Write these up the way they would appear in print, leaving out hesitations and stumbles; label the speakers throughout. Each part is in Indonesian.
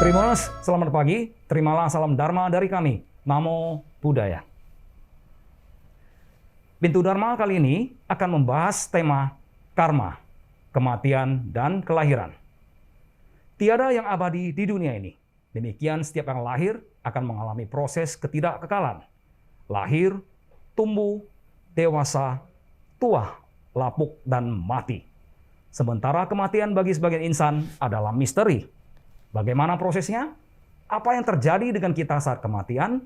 Speaker 1: Tribunas, selamat pagi. Terimalah salam Dharma dari kami. Namo Buddhaya. Pintu Dharma kali ini akan membahas tema karma, kematian, dan kelahiran. Tiada yang abadi di dunia ini. Demikian setiap yang lahir akan mengalami proses ketidakkekalan. Lahir, tumbuh, dewasa, tua, lapuk, dan mati. Sementara kematian bagi sebagian insan adalah misteri. Bagaimana prosesnya? Apa yang terjadi dengan kita saat kematian?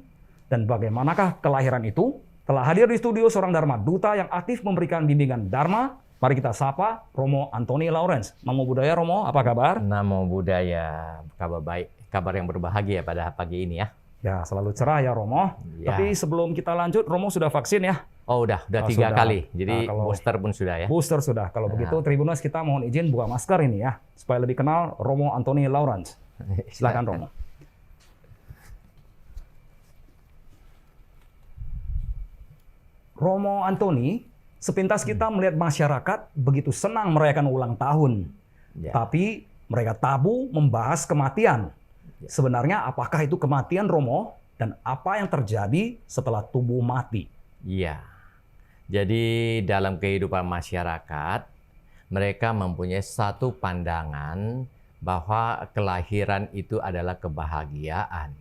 Speaker 1: Dan bagaimanakah kelahiran itu? Telah hadir di studio seorang Dharma Duta yang aktif memberikan bimbingan Dharma. Mari kita sapa Romo Anthony Lawrence. Namo Buddhaya, Romo. Apa kabar?
Speaker 2: Namo Buddhaya. Kabar baik. Kabar yang berbahagia pada pagi ini ya.
Speaker 1: Ya, selalu cerah ya, Romo.
Speaker 2: Ya.
Speaker 1: Tapi sebelum kita lanjut, Romo sudah vaksin ya?
Speaker 2: Oh, udah 3
Speaker 1: sudah.
Speaker 2: kali. Jadi
Speaker 1: Kalau
Speaker 2: booster pun sudah ya.
Speaker 1: Booster sudah. Kalau begitu, Tribunas kita mohon izin buka masker ini ya. Supaya lebih kenal Romo Anthony Lawrence. Silakan, Romo. Romo Anthony, sepintas kita melihat masyarakat begitu senang merayakan ulang tahun.
Speaker 2: Ya.
Speaker 1: Tapi mereka tabu membahas kematian.
Speaker 2: Ya.
Speaker 1: Sebenarnya apakah itu kematian, Romo? Dan apa yang terjadi setelah tubuh mati?
Speaker 2: Iya. Jadi dalam kehidupan masyarakat, mereka mempunyai satu pandangan bahwa kelahiran itu adalah kebahagiaan.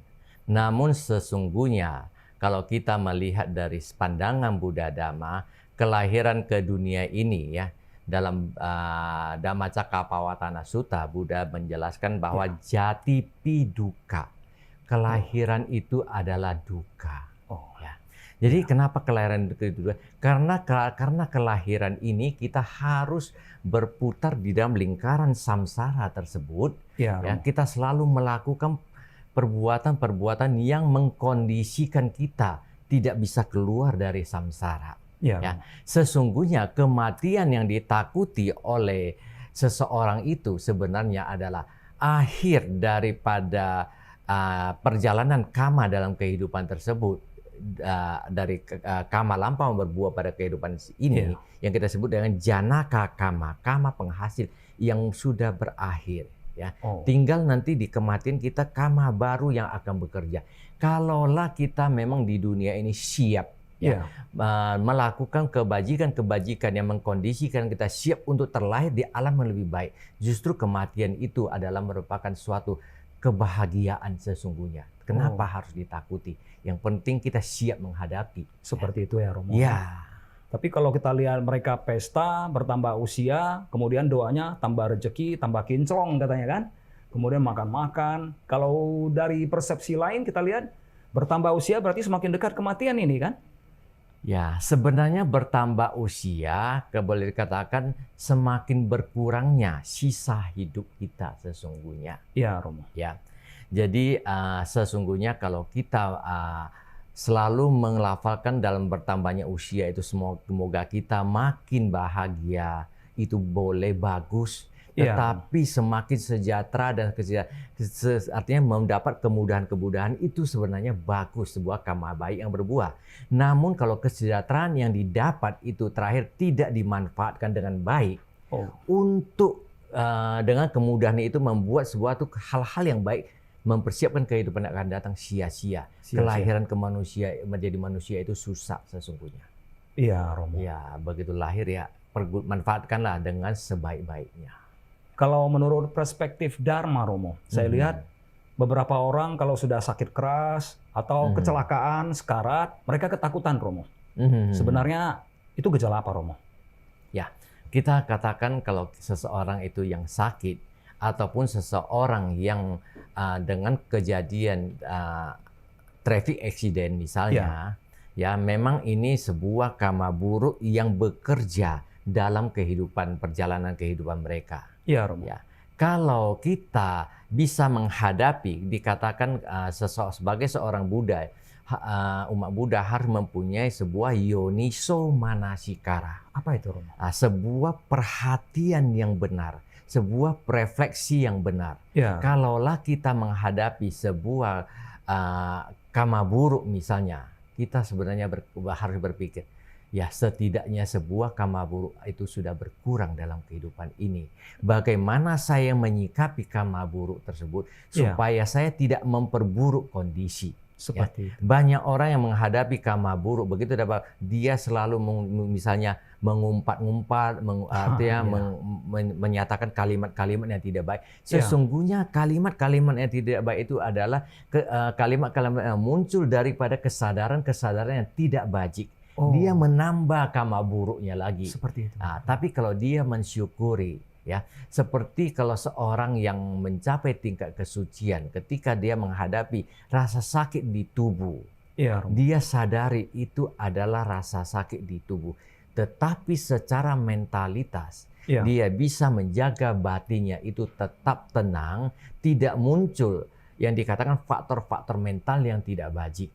Speaker 2: Namun sesungguhnya kalau kita melihat dari pandangan Buddha Dhamma, kelahiran ke dunia ini ya, dalam Dhammacakkappavattana Sutta, Buddha menjelaskan bahwa jati piduka, kelahiran itu adalah duka. Ya. Jadi kenapa kelahiran itu duka? Karena kelahiran ini kita harus berputar di dalam lingkaran samsara tersebut. Ya, kita selalu melakukan perbuatan-perbuatan yang mengkondisikan kita tidak bisa keluar dari samsara. Ya. Sesungguhnya kematian yang ditakuti oleh seseorang itu sebenarnya adalah akhir daripada perjalanan karma dalam kehidupan tersebut. Dari karma lampau berbuah pada kehidupan ini yang kita sebut dengan janaka karma penghasil yang sudah berakhir. Ya. Tinggal nanti di kematian kita karma baru yang akan bekerja. Kalaulah kita memang di dunia ini siap melakukan kebajikan-kebajikan yang mengkondisikan kita siap untuk terlahir di alam yang lebih baik. Justru kematian itu adalah merupakan suatu kebahagiaan sesungguhnya. Kenapa harus ditakuti? Yang penting kita siap menghadapi.
Speaker 1: Seperti itu ya, Romo.
Speaker 2: Ya.
Speaker 1: Tapi kalau kita lihat mereka pesta, bertambah usia, kemudian doanya tambah rezeki, tambah kinclong katanya kan. Kemudian makan-makan. Kalau dari persepsi lain kita lihat bertambah usia berarti semakin dekat kematian ini kan?
Speaker 2: Ya, sebenarnya bertambah usia, boleh dikatakan semakin berkurangnya sisa hidup kita sesungguhnya.
Speaker 1: Iya, Romo.
Speaker 2: Ya, jadi sesungguhnya kalau kita selalu mengelafalkan dalam bertambahnya usia itu semoga kita makin bahagia, itu boleh bagus. Tetapi semakin sejahtera dan artinya mendapat kemudahan-kemudahan itu sebenarnya bagus, sebuah karma baik yang berbuah. Namun kalau kesejahteraan yang didapat itu terakhir tidak dimanfaatkan dengan baik untuk dengan kemudahan itu membuat sebuah hal-hal yang baik, mempersiapkan kehidupan yang akan datang sia-sia. Kelahiran ke manusia menjadi manusia itu susah sesungguhnya.
Speaker 1: Iya, Romo.
Speaker 2: Ya, begitu lahir ya manfaatkanlah dengan sebaik-baiknya.
Speaker 1: Kalau menurut perspektif Dharma, Romo, saya lihat beberapa orang kalau sudah sakit keras atau kecelakaan, sekarat, mereka ketakutan, Romo. Sebenarnya itu gejala apa, Romo?
Speaker 2: Ya, kita katakan kalau seseorang itu yang sakit ataupun seseorang yang dengan kejadian traffic accident misalnya, ya memang ini sebuah karma buruk yang bekerja dalam perjalanan kehidupan mereka.
Speaker 1: Iya, Romo.
Speaker 2: Ya. Kalau kita bisa menghadapi, dikatakan sebagai seorang Buddha, umat Buddha harus mempunyai sebuah yoniso manasikara.
Speaker 1: Apa itu, Romo?
Speaker 2: Sebuah perhatian yang benar, sebuah refleksi yang benar. Kalaulah kita menghadapi sebuah karma buruk misalnya, kita sebenarnya harus berpikir, ya setidaknya sebuah karma buruk itu sudah berkurang dalam kehidupan ini. Bagaimana saya menyikapi karma buruk tersebut supaya saya tidak memperburuk kondisi.
Speaker 1: Seperti itu.
Speaker 2: Banyak orang yang menghadapi karma buruk begitu dapat dia selalu misalnya mengumpat-ngumpat, menyatakan kalimat-kalimat yang tidak baik. Sesungguhnya kalimat-kalimat yang tidak baik itu adalah kalimat-kalimat yang muncul daripada kesadaran-kesadaran yang tidak bajik. Dia menambah karma buruknya lagi.
Speaker 1: Seperti itu.
Speaker 2: Tapi kalau dia mensyukuri, ya, seperti kalau seorang yang mencapai tingkat kesucian, ketika dia menghadapi rasa sakit di tubuh, dia sadari itu adalah rasa sakit di tubuh. Tetapi secara mentalitas, dia bisa menjaga batinnya itu tetap tenang, tidak muncul yang dikatakan faktor-faktor mental yang tidak bajik.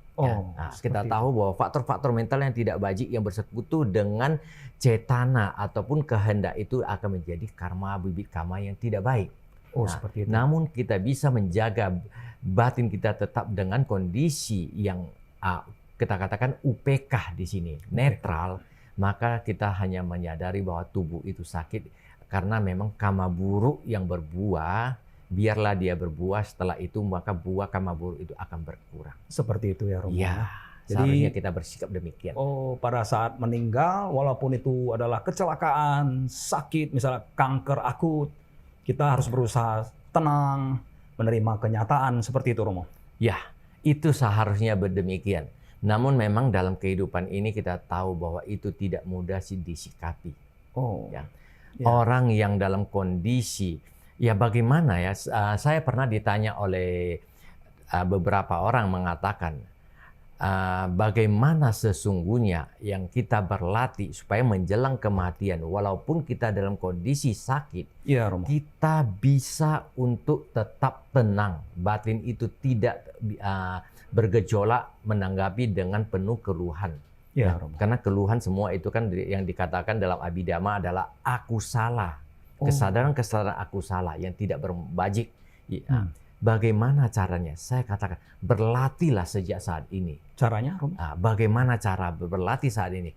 Speaker 2: Kita tahu bahwa faktor-faktor mental yang tidak bajik yang bersekutu dengan cetana ataupun kehendak itu akan menjadi karma, bibit karma yang tidak baik.
Speaker 1: Seperti itu.
Speaker 2: Namun kita bisa menjaga batin kita tetap dengan kondisi yang kita katakan UPK di sini, netral, maka kita hanya menyadari bahwa tubuh itu sakit karena memang karma buruk yang berbuah. Biarlah dia berbuah, setelah itu maka buah karma buruk itu akan berkurang.
Speaker 1: Seperti itu ya Romo.
Speaker 2: Jadi seharusnya kita bersikap demikian.
Speaker 1: Pada saat meninggal, walaupun itu adalah kecelakaan, sakit, misalnya kanker akut, kita harus berusaha tenang, menerima kenyataan seperti itu Romo. Ya,
Speaker 2: itu seharusnya berdemikian. Namun memang dalam kehidupan ini kita tahu bahwa itu tidak mudah disikapi. Orang yang dalam kondisi bagaimana ya? Saya pernah ditanya oleh beberapa orang mengatakan bagaimana sesungguhnya yang kita berlatih supaya menjelang kematian, walaupun kita dalam kondisi sakit, kita bisa untuk tetap tenang. Batin itu tidak bergejolak menanggapi dengan penuh keluhan. Karena keluhan semua itu kan yang dikatakan dalam Abhidhamma adalah aku salah. Kesadaran-kesadaran aku salah yang tidak berbajik. Bagaimana caranya? Saya katakan berlatihlah sejak saat ini.
Speaker 1: Caranya?
Speaker 2: Bagaimana cara berlatih saat ini?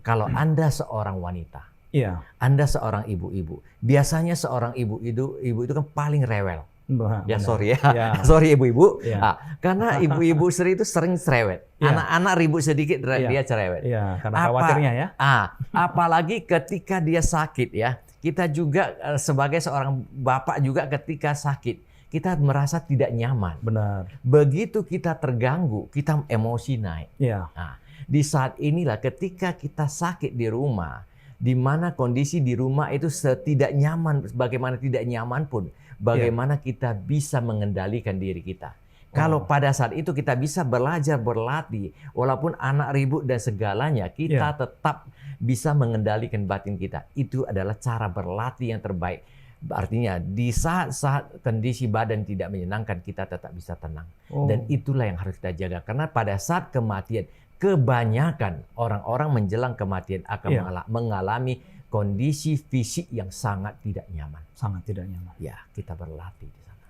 Speaker 2: Kalau Anda seorang wanita, Anda seorang ibu-ibu. Biasanya seorang ibu itu kan paling rewel. Sorry ibu-ibu. Karena ibu-ibu itu sering cerewet. Anak-anak ribut sedikit dia cerewet.
Speaker 1: Karena khawatirnya ya.
Speaker 2: Apalagi ketika dia sakit ya. Kita juga sebagai seorang bapak juga ketika sakit, kita merasa tidak nyaman.
Speaker 1: Benar.
Speaker 2: Begitu kita terganggu, kita emosi naik. Di saat inilah ketika kita sakit di rumah, di mana kondisi di rumah itu tidak nyaman, bagaimana tidak nyaman pun, bagaimana kita bisa mengendalikan diri kita. Kalau pada saat itu kita bisa belajar berlatih, walaupun anak ribut dan segalanya, kita tetap bisa mengendalikan batin kita. Itu adalah cara berlatih yang terbaik. Artinya di saat-saat kondisi badan tidak menyenangkan, kita tetap bisa tenang. Dan itulah yang harus kita jaga. Karena pada saat kematian, kebanyakan orang-orang menjelang kematian akan mengalami kondisi fisik yang sangat tidak nyaman.
Speaker 1: Sangat tidak nyaman.
Speaker 2: Kita berlatih di sana.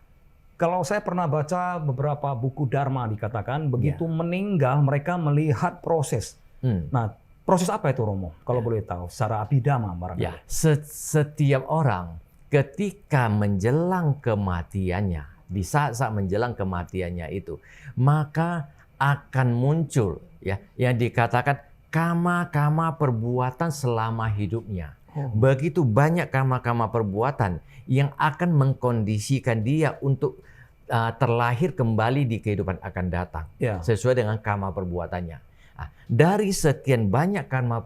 Speaker 1: Kalau saya pernah baca beberapa buku Dharma dikatakan begitu meninggal mereka melihat proses. Nah, proses apa itu Romo? Kalau boleh tahu secara Abhidhamma barangkali.
Speaker 2: Setiap orang ketika menjelang kematiannya, di saat-saat menjelang kematiannya itu, maka akan muncul yang dikatakan karma-karma perbuatan selama hidupnya. Begitu banyak karma-karma perbuatan yang akan mengkondisikan dia untuk terlahir kembali di kehidupan akan datang sesuai dengan karma perbuatannya. Dari sekian banyak karma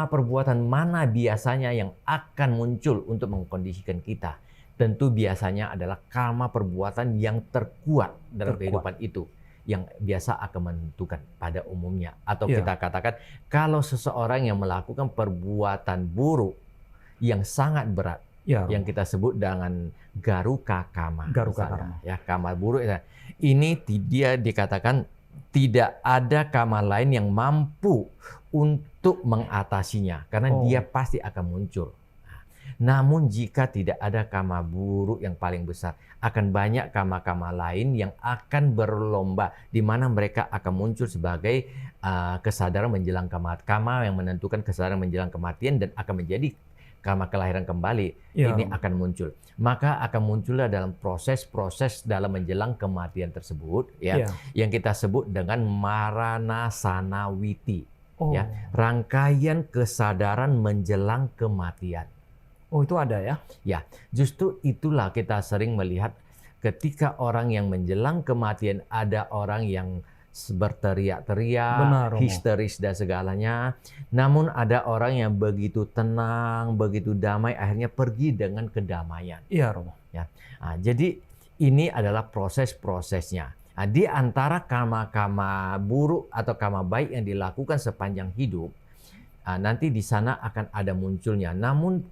Speaker 2: perbuatan mana biasanya yang akan muncul untuk mengkondisikan kita? Tentu biasanya adalah karma perbuatan yang terkuat dalam kehidupan itu, yang biasa akan menentukan pada umumnya. Atau kita katakan kalau seseorang yang melakukan perbuatan buruk yang sangat berat, yang kita sebut dengan garuka karma. Karma buruk. Ini dia dikatakan tidak ada karma lain yang mampu untuk mengatasinya karena dia pasti akan muncul. Namun jika tidak ada karma buruk yang paling besar, akan banyak karma-karma lain yang akan berlomba, di mana mereka akan muncul sebagai kesadaran menjelang kematian, karma yang menentukan kesadaran menjelang kematian dan akan menjadi karma kelahiran kembali.
Speaker 1: Ya.
Speaker 2: Ini akan muncul. Maka akan muncullah dalam proses-proses dalam menjelang kematian tersebut, ya, yang kita sebut dengan Maranasana Witi. Ya, rangkaian kesadaran menjelang kematian.
Speaker 1: Oh, itu ada ya?
Speaker 2: Ya, justru itulah kita sering melihat ketika orang yang menjelang kematian ada orang yang berteriak-teriak, histeris dan segalanya. Namun ada orang yang begitu tenang, begitu damai, akhirnya pergi dengan kedamaian.
Speaker 1: Iya, Romo.
Speaker 2: Ya, nah, jadi ini adalah proses-prosesnya. Nah, di antara karma-karma buruk atau karma baik yang dilakukan sepanjang hidup, nanti di sana akan ada munculnya. Namun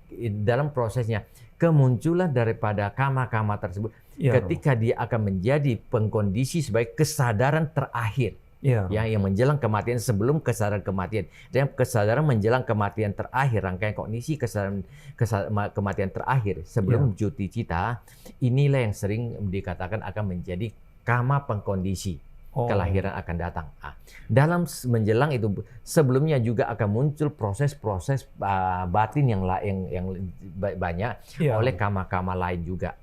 Speaker 2: dalam prosesnya, kemunculan daripada karma-karma tersebut, ketika dia akan menjadi pengkondisi sebagai kesadaran terakhir, yang menjelang kematian sebelum kesadaran kematian. Dan kesadaran menjelang kematian terakhir, rangkaian kognisi kesadaran kematian terakhir sebelum juti cita, inilah yang sering dikatakan akan menjadi karma pengkondisi kelahiran akan datang. Dalam menjelang itu sebelumnya juga akan muncul proses-proses batin yang banyak oleh karma-karma lain juga.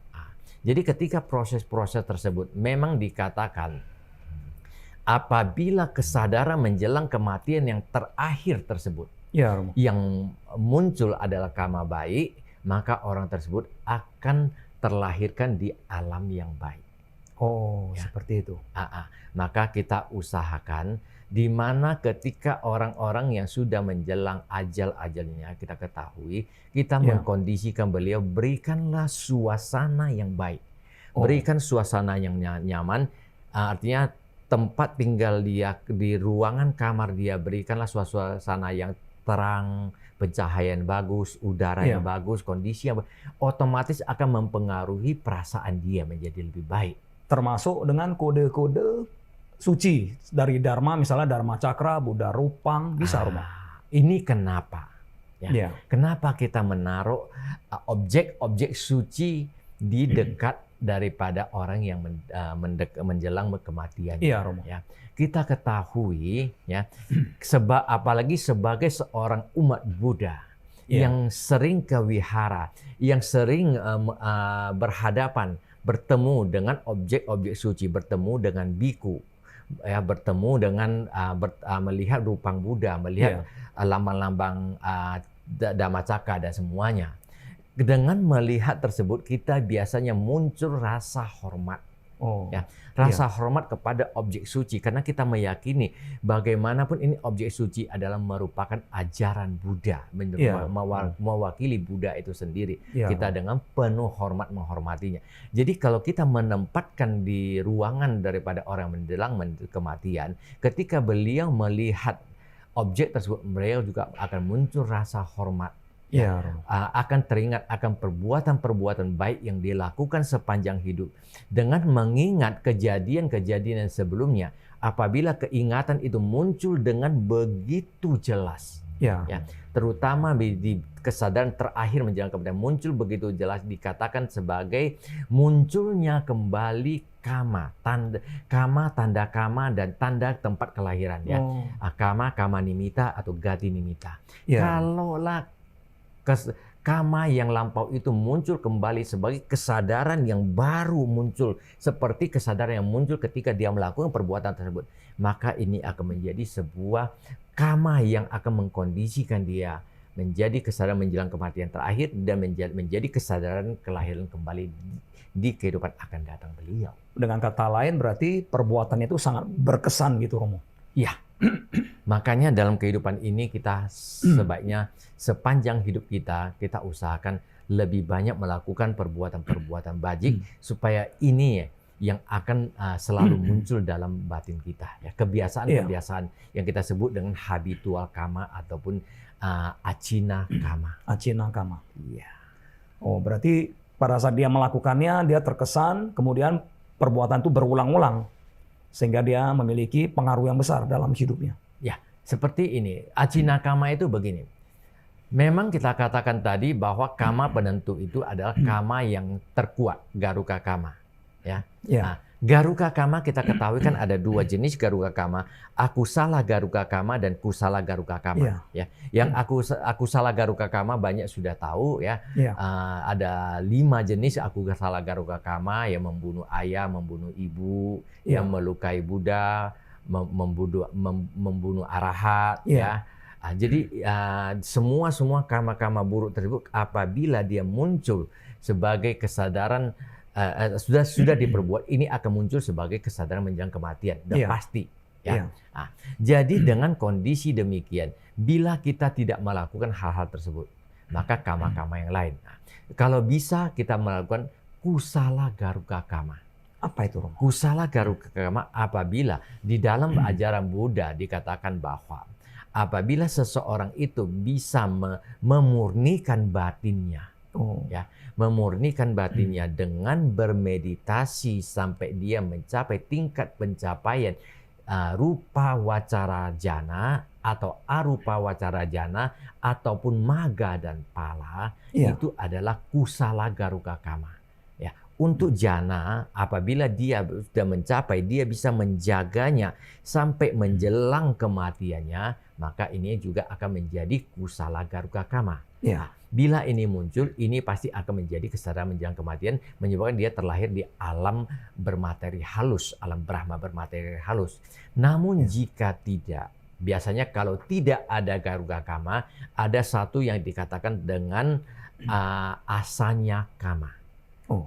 Speaker 2: Jadi ketika proses-proses tersebut memang dikatakan apabila kesadaran menjelang kematian yang terakhir tersebut yang muncul adalah karma baik, maka orang tersebut akan terlahirkan di alam yang baik.
Speaker 1: Seperti itu.
Speaker 2: Maka kita usahakan di mana ketika orang-orang yang sudah menjelang ajal-ajalnya kita ketahui, kita mengkondisikan beliau, berikanlah suasana yang baik. Berikan suasana yang nyaman, artinya tempat tinggal dia, di ruangan kamar dia, berikanlah suasana yang terang, pencahayaan bagus, udara yang bagus, kondisi yang otomatis akan mempengaruhi perasaan dia menjadi lebih baik.
Speaker 1: Termasuk dengan kode-kode suci dari Dharma, misalnya Dharma Cakra, Buddha Rupang, bisa Romo.
Speaker 2: Ini kenapa? Kenapa kita menaruh objek-objek suci di dekat daripada orang yang menjelang kematian?
Speaker 1: Romo.
Speaker 2: Kita ketahui, apalagi sebagai seorang umat Buddha yang sering ke wihara, yang sering berhadapan, bertemu dengan objek-objek suci, bertemu dengan biku, bertemu dengan melihat rupang Buddha, melihat lambang-lambang Dhammacakka dan semuanya. Dengan melihat tersebut kita biasanya muncul rasa hormat. Rasa hormat kepada objek suci, karena kita meyakini bagaimanapun ini objek suci adalah merupakan ajaran Buddha, mewakili Buddha itu sendiri. Kita dengan penuh hormat menghormatinya. Jadi kalau kita menempatkan di ruangan daripada orang menjelang kematian, ketika beliau melihat objek tersebut, beliau juga akan muncul rasa hormat. Akan teringat akan perbuatan-perbuatan baik yang dilakukan sepanjang hidup, dengan mengingat kejadian-kejadian sebelumnya. Apabila keingatan itu muncul dengan begitu jelas, terutama di kesadaran terakhir menjelang kematian muncul begitu jelas, dikatakan sebagai munculnya kembali kama, tanda kama dan tanda tempat kelahiran, kama nimita atau gati nimita. Kalaulah kama yang lampau itu muncul kembali sebagai kesadaran yang baru muncul, seperti kesadaran yang muncul ketika dia melakukan perbuatan tersebut, maka ini akan menjadi sebuah kama yang akan mengkondisikan dia menjadi kesadaran menjelang kematian terakhir dan menjadi kesadaran kelahiran kembali di kehidupan akan datang beliau.
Speaker 1: Dengan kata lain berarti perbuatannya itu sangat berkesan gitu, Romo.
Speaker 2: Makanya dalam kehidupan ini kita sebaiknya sepanjang hidup kita usahakan lebih banyak melakukan perbuatan-perbuatan bajik, supaya ini yang akan selalu muncul dalam batin kita. Kebiasaan-kebiasaan yang kita sebut dengan habitual kama ataupun acina kama.
Speaker 1: Acina kama. Berarti pada saat dia melakukannya, dia terkesan, kemudian perbuatan itu berulang-ulang, sehingga dia memiliki pengaruh yang besar dalam hidupnya.
Speaker 2: Seperti ini. Acina kama itu begini. Memang kita katakan tadi bahwa kama penentu itu adalah kama yang terkuat, garuka kama. Ya.
Speaker 1: Ya.
Speaker 2: Nah, garuka kama kita ketahui kan ada 2 jenis garuka kama, akusala garuka kama dan kusala garuka kama. Ya. Yang akusala garuka kama banyak sudah tahu ya.
Speaker 1: Ya.
Speaker 2: Ada 5 jenis akusala garuka kama yang membunuh ayah, membunuh ibu, yang melukai Buddha, membunuh arahat, ya. Jadi semua kama-kama buruk tersebut apabila dia muncul sebagai kesadaran sudah diperbuat, ini akan muncul sebagai kesadaran menjelang kematian, dan pasti. Ya. Nah, jadi dengan kondisi demikian, bila kita tidak melakukan hal-hal tersebut, maka kama-kama yang lain. Nah, kalau bisa kita melakukan kusala garuka kama.
Speaker 1: Apa itu, Romo?
Speaker 2: Kusala garuka kama apabila di dalam ajaran Buddha dikatakan bahwa apabila seseorang itu bisa memurnikan batinnya, ya, memurnikan batinnya dengan bermeditasi sampai dia mencapai tingkat pencapaian rupa wacara jana atau arupa wacara jana ataupun maga dan pala, itu adalah kusala garuka kama. Ya, untuk jana apabila dia sudah mencapai, dia bisa menjaganya sampai menjelang kematiannya, maka ini juga akan menjadi kusala garuka kama.
Speaker 1: Ya.
Speaker 2: Bila ini muncul, ini pasti akan menjadi kesadaran menjelang kematian, menyebabkan dia terlahir di alam bermateri halus, alam Brahma bermateri halus. Namun jika tidak, biasanya kalau tidak ada garuka kama, ada satu yang dikatakan dengan asanya kama.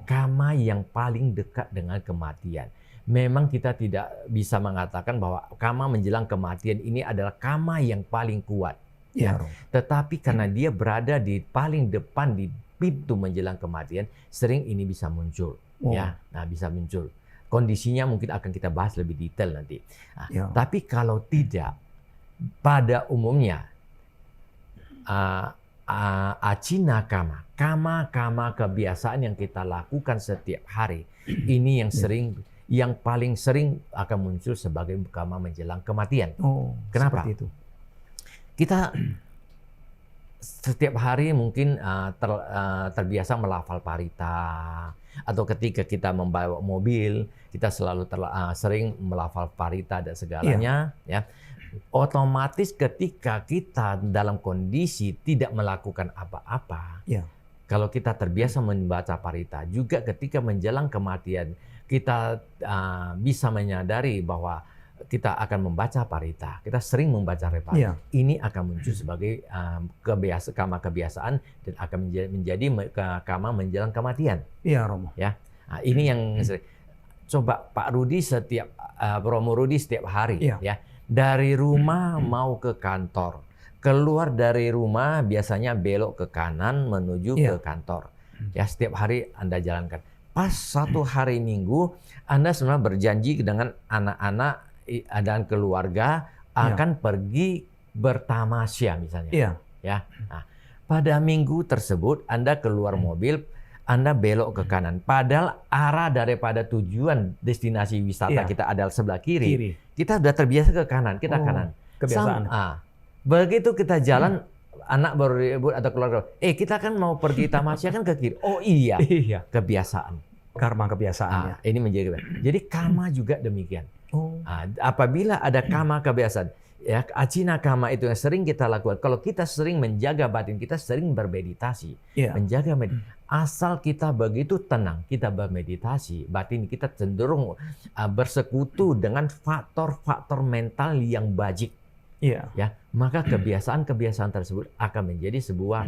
Speaker 2: Kama yang paling dekat dengan kematian. Memang kita tidak bisa mengatakan bahwa kama menjelang kematian ini adalah kama yang paling kuat. Ya. Tetapi karena dia berada di paling depan di pintu menjelang kematian, sering ini bisa muncul. Ya, nah bisa muncul. Kondisinya mungkin akan kita bahas lebih detail nanti. Nah, tapi kalau tidak, pada umumnya acina kama, kama kebiasaan yang kita lakukan setiap hari, ini yang yang paling sering akan muncul sebagai kama menjelang kematian. Kenapa?
Speaker 1: Seperti itu.
Speaker 2: Kita setiap hari mungkin terbiasa melafal parita, atau ketika kita membawa mobil, kita selalu sering melafal parita dan segalanya. Ya. Otomatis ketika kita dalam kondisi tidak melakukan apa-apa, kalau kita terbiasa membaca parita, juga ketika menjelang kematian, kita bisa menyadari bahwa kita akan membaca parita, kita sering membaca repari. Ini akan muncul sebagai kebiasaan dan akan menjadi kama menjelang kematian.
Speaker 1: Iya, Romo.
Speaker 2: Ya, nah, ini yang coba Pak Rudi Romo Rudi setiap hari, ya, dari rumah mau ke kantor, keluar dari rumah biasanya belok ke kanan menuju ke kantor. Ya, setiap hari Anda jalankan. Pas satu hari Minggu, Anda sebenarnya berjanji dengan anak-anak dan keluarga akan pergi bertamasya misalnya. Ya. Nah, pada minggu tersebut Anda keluar mobil, Anda belok ke kanan. Padahal arah daripada tujuan destinasi wisata kita adalah sebelah kiri. Kita sudah terbiasa ke kanan, kita kanan.
Speaker 1: Kebiasaan.
Speaker 2: Begitu kita jalan, anak baru ribut atau keluarga, kita kan mau pergi tamasya kan ke kiri. Oh iya. Kebiasaan.
Speaker 1: Karma kebiasaannya.
Speaker 2: Ini menjadi kebiasaan. Jadi kama juga demikian. Apabila ada kama kebiasaan, ya, acina kama itu yang sering kita lakukan. Kalau kita sering menjaga batin, kita sering bermeditasi, menjaga asal kita begitu tenang, kita bermeditasi, batin kita cenderung bersekutu dengan faktor-faktor mental yang bajik. Ya, maka kebiasaan-kebiasaan tersebut akan menjadi sebuah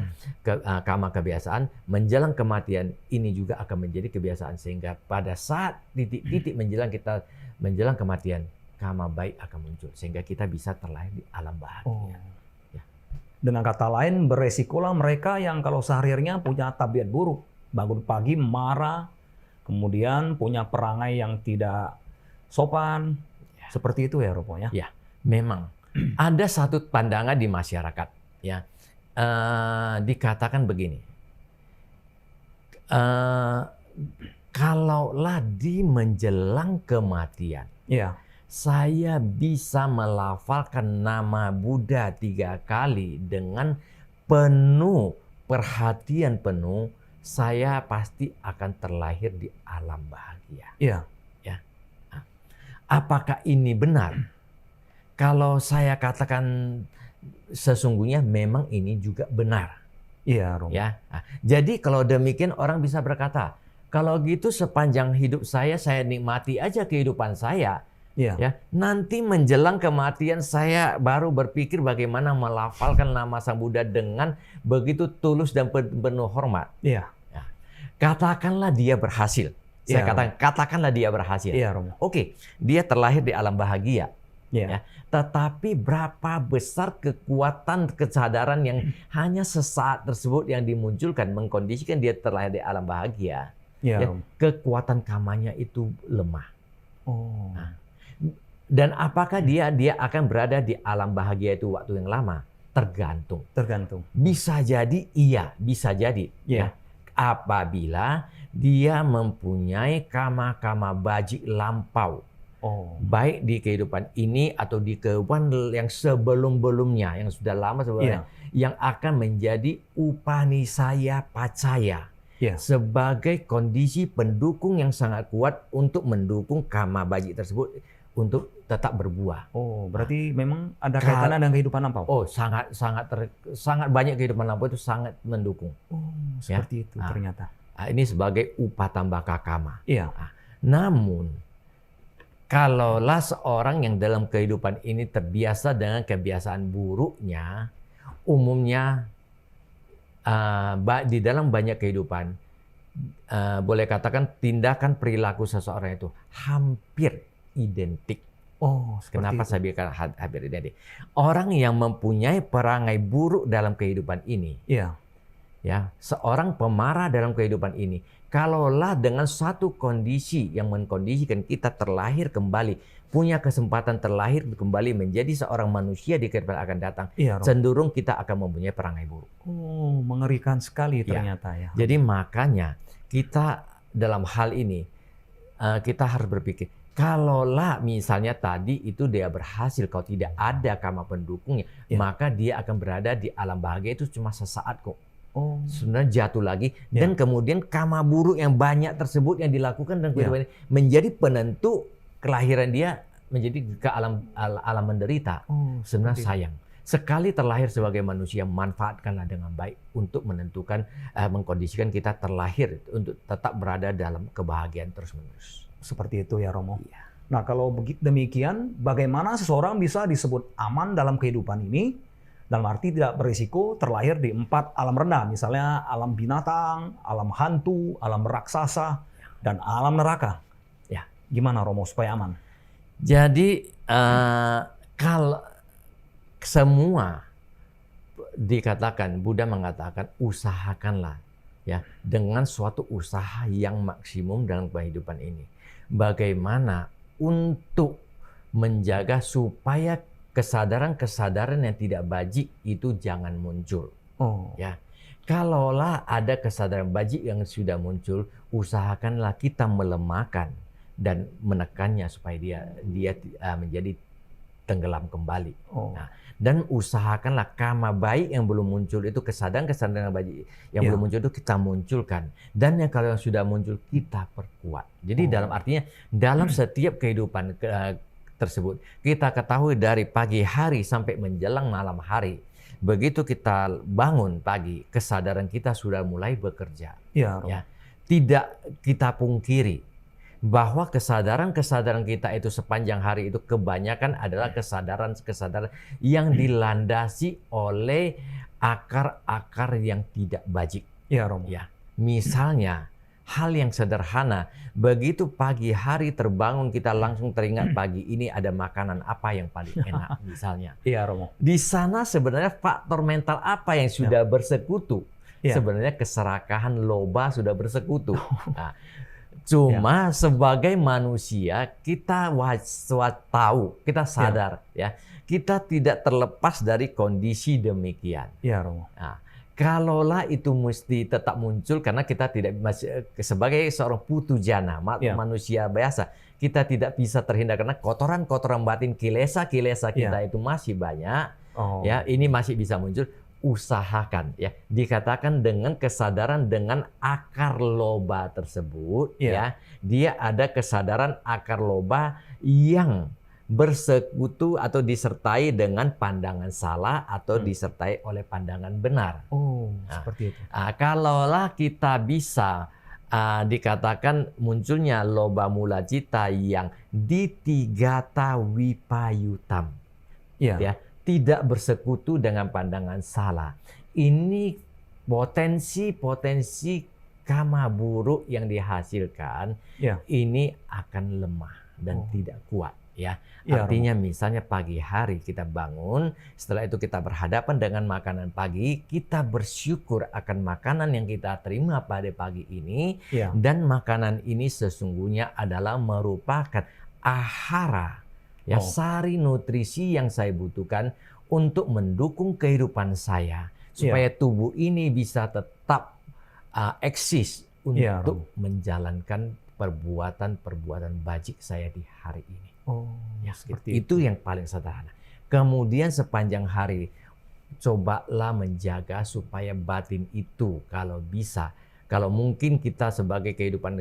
Speaker 2: kama kebiasaan menjelang kematian. Ini juga akan menjadi kebiasaan sehingga pada saat titik-titik menjelang kematian, kama baik akan muncul sehingga kita bisa terlahir di alam bahagia. Ya.
Speaker 1: Dengan kata lain, beresikolah mereka yang kalau sehari-harinya punya tabiat buruk, bangun pagi marah, kemudian punya perangai yang tidak sopan, seperti itu ya, Romo ya.
Speaker 2: Ya, memang. Ada satu pandangan di masyarakat, ya, dikatakan begini, kalaulah di menjelang kematian, saya bisa melafalkan nama Buddha 3 kali dengan penuh perhatian penuh, saya pasti akan terlahir di alam bahagia.
Speaker 1: Iya.
Speaker 2: Ya. Nah, apakah ini benar? Kalau saya katakan sesungguhnya memang ini juga benar.
Speaker 1: Iya, Romo.
Speaker 2: Ya. Nah, jadi kalau demikian orang bisa berkata, kalau gitu sepanjang hidup saya nikmati aja kehidupan saya.
Speaker 1: Iya.
Speaker 2: Ya, nanti menjelang kematian saya baru berpikir bagaimana melafalkan nama Sang Buddha dengan begitu tulus dan penuh hormat.
Speaker 1: Iya.
Speaker 2: Ya. Katakanlah dia berhasil. Saya katakanlah dia berhasil.
Speaker 1: Iya, Romo.
Speaker 2: Oke, dia terlahir di alam bahagia.
Speaker 1: Iya.
Speaker 2: Ya. Tetapi berapa besar kekuatan kesadaran yang hanya sesaat tersebut yang dimunculkan mengkondisikan dia terlahir di alam bahagia.
Speaker 1: Iya,
Speaker 2: Ya,
Speaker 1: Romo.
Speaker 2: kekuatan kamanya itu lemah.
Speaker 1: Oh.
Speaker 2: Nah, dan apakah dia akan berada di alam bahagia itu waktu yang lama? Tergantung.
Speaker 1: Tergantung.
Speaker 2: Bisa jadi iya, bisa jadi.
Speaker 1: Iya.
Speaker 2: Ya. Apabila dia mempunyai kama-kama bajik lampau.
Speaker 1: Oh.
Speaker 2: Baik di kehidupan ini atau di kehidupan yang sebelum-belumnya, yang sudah lama sebelumnya. Yang akan menjadi upanisaya pacaya.
Speaker 1: Iya.
Speaker 2: Sebagai kondisi pendukung yang sangat kuat untuk mendukung kama bajik tersebut untuk tetap berbuah.
Speaker 1: Oh, berarti memang ada kaitannya dengan kehidupan lampau.
Speaker 2: Oh, sangat banyak kehidupan lampau itu sangat mendukung.
Speaker 1: Oh, seperti itu ternyata.
Speaker 2: Nah, ini sebagai upatambaka kama.
Speaker 1: Iya.
Speaker 2: Nah, namun kalaulah seorang yang dalam kehidupan ini terbiasa dengan kebiasaan buruknya, umumnya di dalam banyak kehidupan, boleh katakan tindakan perilaku seseorang itu hampir identik.
Speaker 1: Oh,
Speaker 2: Kenapa
Speaker 1: itu.
Speaker 2: saya bilang hampir identik? Orang yang mempunyai perangai buruk dalam kehidupan ini,
Speaker 1: Iya.
Speaker 2: ya, seorang pemarah dalam kehidupan ini, kalaulah dengan satu kondisi yang mengkondisikan kita terlahir kembali, punya kesempatan terlahir kembali menjadi seorang manusia di kehidupan akan datang,
Speaker 1: Iya, Romo.
Speaker 2: cenderung kita akan mempunyai perangai buruk.
Speaker 1: Oh, mengerikan sekali ternyata ya.
Speaker 2: Jadi makanya kita dalam hal ini kita harus berpikir, kalaulah misalnya tadi itu dia berhasil, kalau tidak ada kama pendukungnya, maka dia akan berada di alam bahagia itu cuma sesaat kok.
Speaker 1: Oh.
Speaker 2: Sebenarnya jatuh lagi dan kemudian kama buruk yang banyak tersebut yang dilakukan dan kehidupan ini menjadi penentu kelahiran dia menjadi ke alam menderita.
Speaker 1: Oh,
Speaker 2: sebenarnya sayang. Sekali terlahir sebagai manusia, manfaatkanlah dengan baik untuk menentukan, mengkondisikan kita terlahir untuk tetap berada dalam kebahagiaan terus-menerus.
Speaker 1: Seperti itu ya, Romo.
Speaker 2: Iya.
Speaker 1: Nah, kalau demikian, bagaimana seseorang bisa disebut aman dalam kehidupan ini? Dalam arti tidak berisiko terlahir di 4 alam rendah, misalnya alam binatang, alam hantu, alam raksasa, dan alam neraka.
Speaker 2: Ya.
Speaker 1: Gimana, Romo, supaya aman?
Speaker 2: Jadi kalau semua dikatakan, Buddha mengatakan usahakanlah ya dengan suatu usaha yang maksimum dalam kehidupan ini. Bagaimana untuk menjaga supaya kesadaran-kesadaran yang tidak bajik itu jangan muncul.
Speaker 1: Oh.
Speaker 2: Ya. Kalaulah ada kesadaran bajik yang sudah muncul, usahakanlah kita melemahkan dan menekannya supaya dia menjadi tenggelam kembali.
Speaker 1: Oh.
Speaker 2: Nah, dan usahakanlah kama baik yang belum muncul itu, kesadaran-kesadaran baik yang belum muncul itu kita munculkan. Dan yang kalau yang sudah muncul kita perkuat. Jadi dalam artinya dalam setiap kehidupan tersebut kita ketahui dari pagi hari sampai menjelang malam hari. Begitu kita bangun pagi, kesadaran kita sudah mulai bekerja.
Speaker 1: Ya,
Speaker 2: ya. Tidak kita pungkiri bahwa kesadaran-kesadaran kita itu sepanjang hari itu kebanyakan adalah kesadaran-kesadaran yang dilandasi oleh akar-akar yang tidak bajik.
Speaker 1: Ya, Romo.
Speaker 2: Ya. Misalnya hal yang sederhana, begitu pagi hari terbangun kita langsung teringat pagi ini ada makanan apa yang paling enak misalnya.
Speaker 1: Iya, Romo.
Speaker 2: Di sana sebenarnya faktor mental apa yang sudah bersekutu? Sebenarnya keserakahan loba sudah bersekutu. Nah, cuma sebagai manusia kita tahu, kita sadar ya, kita tidak terlepas dari kondisi demikian.
Speaker 1: Iya, Romo.
Speaker 2: Nah, kalaulah itu mesti tetap muncul karena kita tidak sebagai seorang putu jana, manusia biasa, kita tidak bisa terhindar karena kotoran-kotoran batin kilesa kita itu masih banyak. Ya, ini masih bisa muncul. usahakan ya. Dikatakan dengan kesadaran dengan akar loba tersebut ya, dia ada kesadaran akar loba yang bersekutu atau disertai dengan pandangan salah atau disertai oleh pandangan benar.
Speaker 1: Seperti itu.
Speaker 2: Kalaulah kita bisa dikatakan munculnya loba mula cita yang ditigata wipayutam, ya, tidak bersekutu dengan pandangan salah. Ini potensi kama buruk yang dihasilkan ini akan lemah dan tidak kuat. Ya, artinya misalnya pagi hari kita bangun, setelah itu kita berhadapan dengan makanan pagi, kita bersyukur akan makanan yang kita terima pada pagi ini, dan makanan ini sesungguhnya adalah merupakan ahara, ya, sari nutrisi yang saya butuhkan untuk mendukung kehidupan saya, supaya tubuh ini bisa tetap eksis untuk menjalankan perbuatan-perbuatan bajik saya di hari ini. Itu yang paling sederhana. Kemudian sepanjang hari cobalah menjaga supaya batin itu kalau bisa, kalau mungkin kita sebagai kehidupan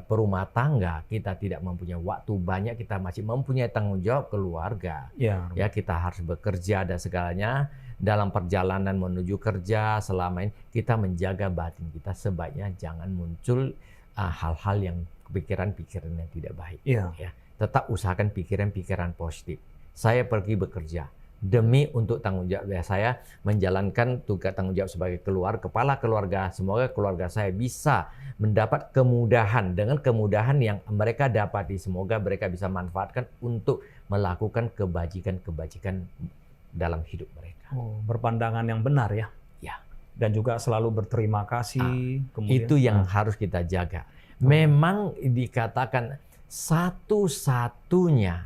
Speaker 2: perumah tangga kita tidak mempunyai waktu banyak, kita masih mempunyai tanggung jawab keluarga. Ya, kita harus bekerja dan segalanya. Dalam perjalanan menuju kerja selama ini kita menjaga batin kita, sebaiknya jangan muncul hal-hal yang pikiran-pikiran yang tidak baik. Ya. Tetap usahakan pikiran-pikiran positif. Saya pergi bekerja demi untuk tanggung jawab saya, menjalankan tugas tanggung jawab sebagai kepala keluarga. Semoga keluarga saya bisa mendapat kemudahan dengan kemudahan yang mereka dapati. Semoga mereka bisa manfaatkan untuk melakukan kebajikan-kebajikan dalam hidup mereka.
Speaker 1: Berpandangan yang benar ya. Dan juga selalu berterima kasih.
Speaker 2: Itu yang harus kita jaga. Memang dikatakan satu-satunya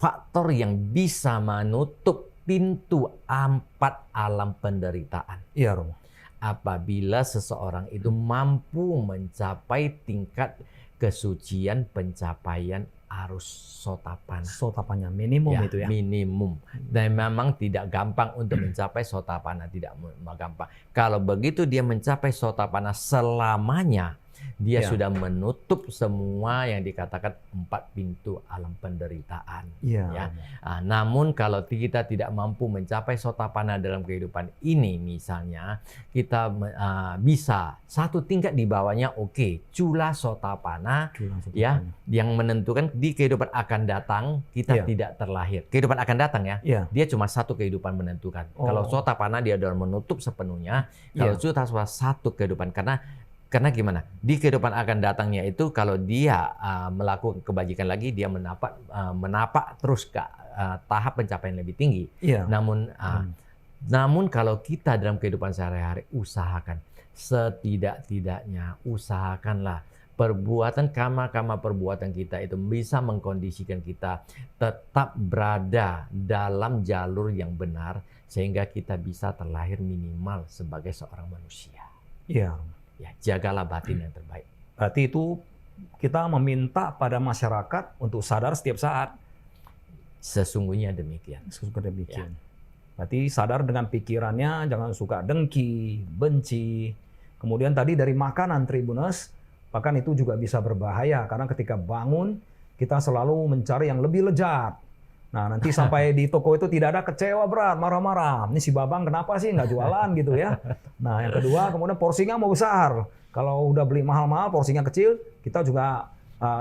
Speaker 2: faktor yang bisa menutup pintu 4 alam penderitaan.
Speaker 1: Romo.
Speaker 2: Apabila seseorang itu mampu mencapai tingkat kesucian pencapaian arus sotapana.
Speaker 1: Sotapana minimum itu ya.
Speaker 2: Minimum. Dan memang tidak gampang untuk mencapai sotapana, tidak gampang. Kalau begitu dia mencapai sotapana selamanya, dia sudah menutup semua yang dikatakan 4 pintu alam penderitaan. Namun kalau kita tidak mampu mencapai sotapana dalam kehidupan ini, misalnya kita bisa satu tingkat di bawahnya, cula sotapana, ya, yang menentukan di kehidupan akan datang kita tidak terlahir. Kehidupan akan datang dia cuma satu kehidupan menentukan. Kalau sotapana dia sudah menutup sepenuhnya. Kalau cula satu kehidupan, karena gimana? Di kehidupan akan datangnya itu kalau dia melakukan kebajikan lagi, dia menapak terus ke tahap pencapaian lebih tinggi. Namun kalau kita dalam kehidupan sehari-hari usahakan, setidak-tidaknya usahakanlah perbuatan kama-kama perbuatan kita itu bisa mengkondisikan kita tetap berada dalam jalur yang benar, sehingga kita bisa terlahir minimal sebagai seorang manusia. Jagalah batin yang terbaik.
Speaker 1: Berarti itu kita meminta pada masyarakat untuk sadar setiap saat.
Speaker 2: Sesungguhnya demikian.
Speaker 1: Berarti sadar dengan pikirannya, jangan suka dengki, benci. Kemudian tadi dari makanan Tribuners, bahkan itu juga bisa berbahaya karena ketika bangun kita selalu mencari yang lebih lezat. Nah, nanti sampai di toko itu tidak ada kecewa berat, marah-marah. Ini si Babang kenapa sih nggak jualan gitu ya. Nah, yang kedua kemudian porsinya mau besar. Kalau udah beli mahal-mahal, porsinya kecil, kita juga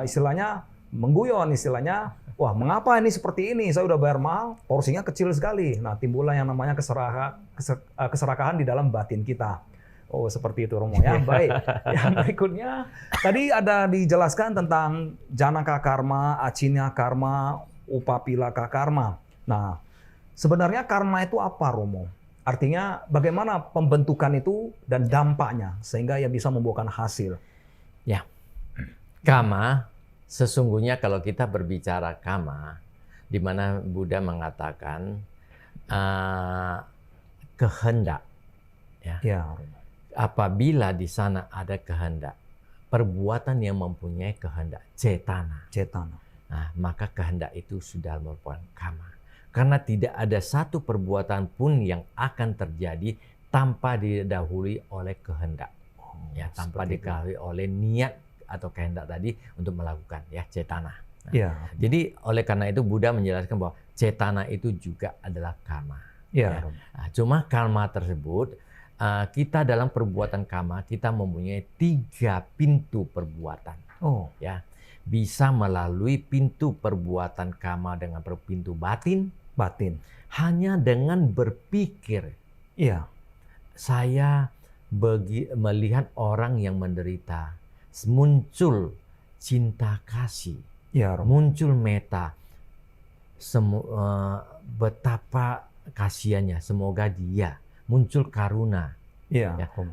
Speaker 1: istilahnya mengguyon, istilahnya, wah mengapa ini seperti ini? Saya udah bayar mahal, porsinya kecil sekali. Nah, timbullah yang namanya keserakahan di dalam batin kita. Seperti itu Romo ya. Baik. Yang berikutnya, tadi ada dijelaskan tentang janaka karma, acinya karma, upapilaka karma. Nah, sebenarnya karma itu apa, Romo? Artinya bagaimana pembentukan itu dan dampaknya sehingga ia bisa membuahkan hasil.
Speaker 2: Kama, sesungguhnya kalau kita berbicara kama, di mana Buddha mengatakan kehendak. Apabila di sana ada kehendak, perbuatan yang mempunyai kehendak, cetana. Nah, maka kehendak itu sudah merupakan kama. Karena tidak ada satu perbuatan pun yang akan terjadi tanpa didahului oleh kehendak. Ya, tanpa didahului oleh niat atau kehendak tadi untuk melakukan, ya, cetana. Nah, jadi oleh karena itu Buddha menjelaskan bahwa cetana itu juga adalah karma. Ya. Nah, cuma karma tersebut kita dalam perbuatan karma kita mempunyai 3 pintu perbuatan. Ya, bisa melalui pintu perbuatan karma dengan pintu batin. Hanya dengan berpikir. Saya melihat orang yang menderita, muncul cinta kasih, muncul metta, betapa kasihannya, semoga dia muncul karuna,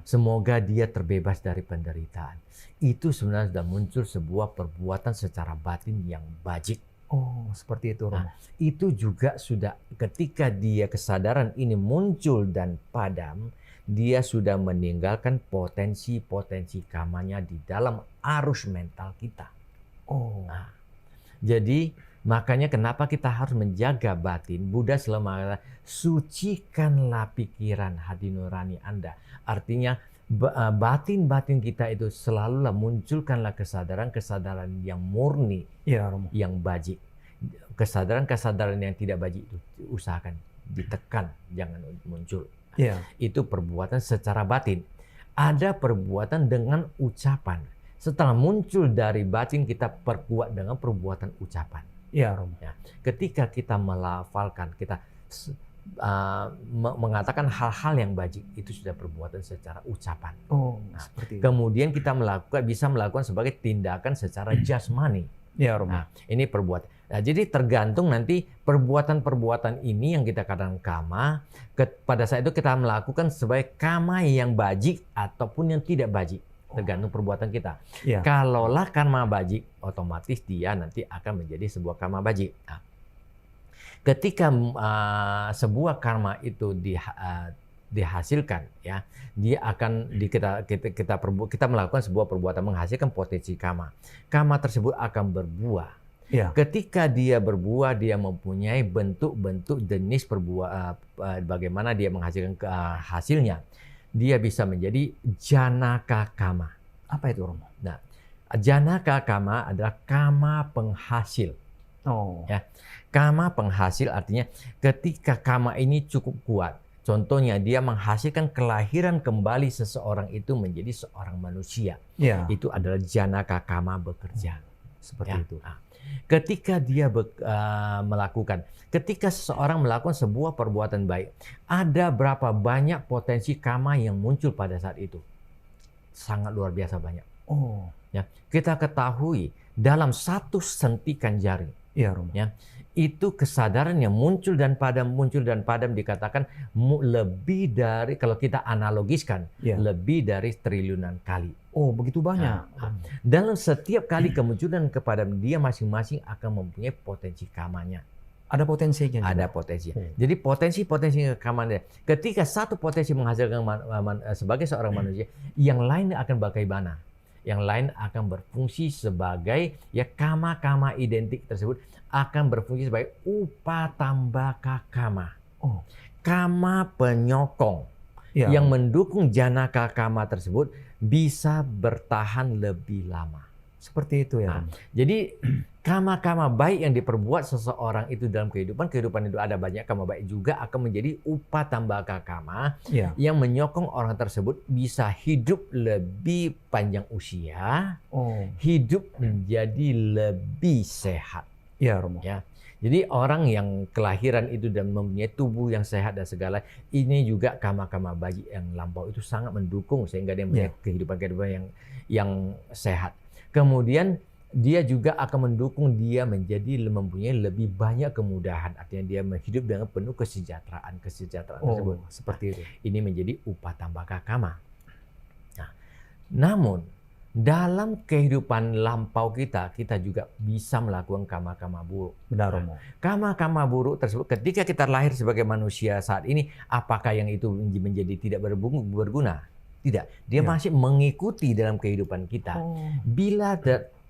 Speaker 2: semoga dia terbebas dari penderitaan. Itu sebenarnya sudah muncul sebuah perbuatan secara batin yang bajik.
Speaker 1: Seperti itu.
Speaker 2: Nah, itu juga sudah ketika dia kesadaran ini muncul dan padam, dia sudah meninggalkan potensi-potensi kamanya di dalam arus mental kita. Nah, jadi makanya kenapa kita harus menjaga batin. Buddha selalu mengatakan, sucikanlah pikiran hati nurani Anda. Artinya batin-batin kita itu selalulah munculkanlah kesadaran-kesadaran yang murni, yang bajik. Kesadaran-kesadaran yang tidak bajik itu usahakan ditekan, jangan muncul. Itu perbuatan secara batin. Ada perbuatan dengan ucapan. Setelah muncul dari batin, kita perkuat dengan perbuatan ucapan. Ya, ketika kita melafalkan, kita mengatakan hal-hal yang bajik, itu sudah perbuatan secara ucapan.
Speaker 1: Seperti itu.
Speaker 2: Kemudian kita bisa melakukan sebagai tindakan secara jasmani. Nah, ini perbuatan. Nah, jadi tergantung nanti perbuatan-perbuatan ini yang kita katakan kama, pada saat itu kita melakukan sebagai kama yang bajik ataupun yang tidak bajik. Tergantung perbuatan kita. Kalaulah karma bajik, otomatis dia nanti akan menjadi sebuah karma bajik. Nah, ketika sebuah karma itu dihasilkan, ya, dia akan kita melakukan sebuah perbuatan menghasilkan potensi karma. Karma tersebut akan berbuah. Ketika dia berbuah, dia mempunyai bentuk-bentuk jenis bagaimana dia menghasilkan hasilnya. Dia bisa menjadi janaka kama.
Speaker 1: Apa itu, Romo?
Speaker 2: Nah, janaka kama adalah kama penghasil. Ya, kama penghasil artinya ketika kama ini cukup kuat. Contohnya dia menghasilkan kelahiran kembali seseorang itu menjadi seorang manusia. Itu adalah janaka kama bekerja.
Speaker 1: Seperti itu.
Speaker 2: Nah, ketika dia ketika seseorang melakukan sebuah perbuatan baik, ada berapa banyak potensi karma yang muncul pada saat itu? Sangat luar biasa banyak. Ya, kita ketahui dalam satu sentikan jari, ya, itu kesadaran yang muncul dan padam dikatakan lebih dari, kalau kita analogiskan, lebih dari triliunan kali.
Speaker 1: Begitu banyak.
Speaker 2: Dalam setiap kali kemunculan kepadam, dia masing-masing akan mempunyai potensi kamanya.
Speaker 1: Ada potensinya.
Speaker 2: Ada potensi. Jadi potensi kamanya. Ketika satu potensi menghasilkan sebagai seorang manusia, yang lain akan bagaimana? Yang lain akan berfungsi sebagai, ya, kama-kama identik tersebut akan berfungsi sebagai upatambaka kama. Kama penyokong yang mendukung janaka kama tersebut bisa bertahan lebih lama.
Speaker 1: Seperti itu, ya.
Speaker 2: Jadi kama-kama baik yang diperbuat seseorang itu dalam kehidupan itu ada banyak kama baik juga akan menjadi upatambaka kama yang menyokong orang tersebut bisa hidup lebih panjang usia, hidup menjadi lebih sehat.
Speaker 1: Ya, Romo.
Speaker 2: Ya. Jadi orang yang kelahiran itu dan mempunyai tubuh yang sehat dan segala, ini juga kama-kama baik yang lampau itu sangat mendukung sehingga dia mempunyai kehidupan yang sehat. Kemudian dia juga akan mendukung dia mempunyai lebih banyak kemudahan, artinya dia hidup dengan penuh kesejahteraan tersebut.
Speaker 1: Seperti itu.
Speaker 2: Ini menjadi upatambaka kama. Nah, namun dalam kehidupan lampau kita juga bisa melakukan kama-kama buruk.
Speaker 1: Benar, Romo.
Speaker 2: Kama-kama buruk tersebut ketika kita lahir sebagai manusia saat ini, apakah yang itu menjadi tidak berguna? Tidak. Dia masih mengikuti dalam kehidupan kita. Bila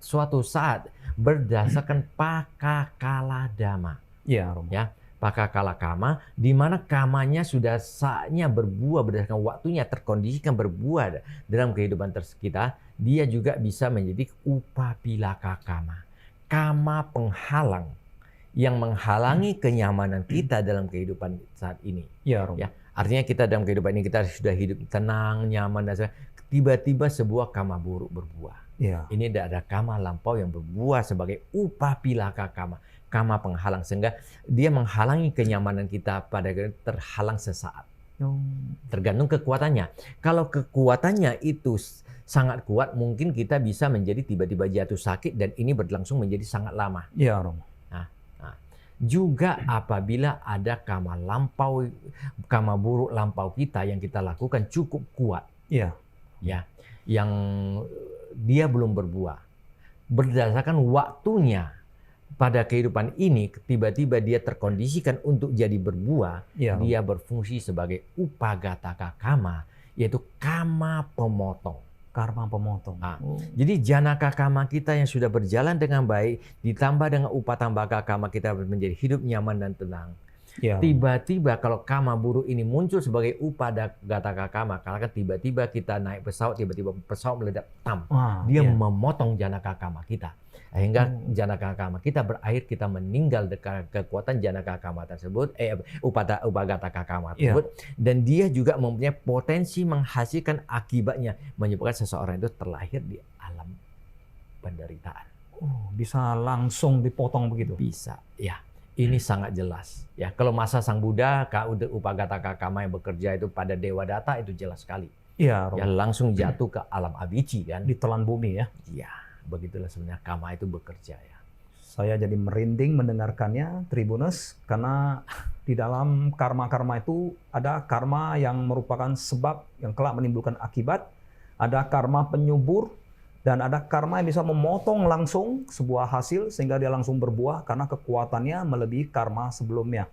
Speaker 2: suatu saat berdasarkan pakakala dhamma.
Speaker 1: Ya, Romo.
Speaker 2: Ya, pakakala kama, di mana kamanya sudah saatnya berbuah berdasarkan waktunya, terkondisikan berbuah dalam kehidupan kita, dia juga bisa menjadi upapilaka kama. Kama penghalang yang menghalangi kenyamanan kita dalam kehidupan saat ini.
Speaker 1: Ya, Romo.
Speaker 2: Ya, artinya kita dalam kehidupan ini kita sudah hidup tenang, nyaman, dan tiba-tiba sebuah kama buruk berbuah.
Speaker 1: Ya.
Speaker 2: Ini ada kama lampau yang berbuah sebagai upapilaka kama. Kama penghalang, sehingga dia menghalangi kenyamanan kita pada terhalang sesaat. Tergantung kekuatannya. Kalau kekuatannya itu sangat kuat, mungkin kita bisa menjadi tiba-tiba jatuh sakit dan ini berlangsung menjadi sangat lama.
Speaker 1: Ya, Romo.
Speaker 2: Juga apabila ada kama buruk lampau kita yang kita lakukan cukup kuat.
Speaker 1: Ya.
Speaker 2: Ya, yang dia belum berbuah. Berdasarkan waktunya pada kehidupan ini, tiba-tiba dia terkondisikan untuk jadi berbuah, dia berfungsi sebagai upagataka kama, yaitu kama pemotong.
Speaker 1: Karma pemotong.
Speaker 2: Jadi janaka kama kita yang sudah berjalan dengan baik, ditambah dengan upatambaka kama kita menjadi hidup nyaman dan tenang. Tiba-tiba kalau kama buruk ini muncul sebagai upagataka kama, karena kan tiba-tiba kita naik pesawat, tiba-tiba pesawat meledak, dia memotong janaka kama kita. Sehingga janaka kama kita berakhir kita meninggal dengan kekuatan janaka kama tersebut, upagataka kama tersebut, dan dia juga mempunyai potensi menghasilkan akibatnya, menyebabkan seseorang itu terlahir di alam penderitaan.
Speaker 1: Bisa langsung dipotong begitu?
Speaker 2: Bisa, ya. Ini sangat jelas. Ya, kalau masa Sang Buddha, upagataka kama yang bekerja itu pada Dewa Data itu jelas sekali.
Speaker 1: Ya,
Speaker 2: langsung jatuh ke alam abici kan.
Speaker 1: Ditelan bumi ya.
Speaker 2: Iya. Begitulah sebenarnya kama itu bekerja ya.
Speaker 1: Saya jadi merinding mendengarkannya, Tribunus, karena di dalam karma-karma itu ada karma yang merupakan sebab yang kelak menimbulkan akibat, ada karma penyubur, dan ada karma yang bisa memotong langsung sebuah hasil sehingga dia langsung berbuah karena kekuatannya melebihi karma sebelumnya.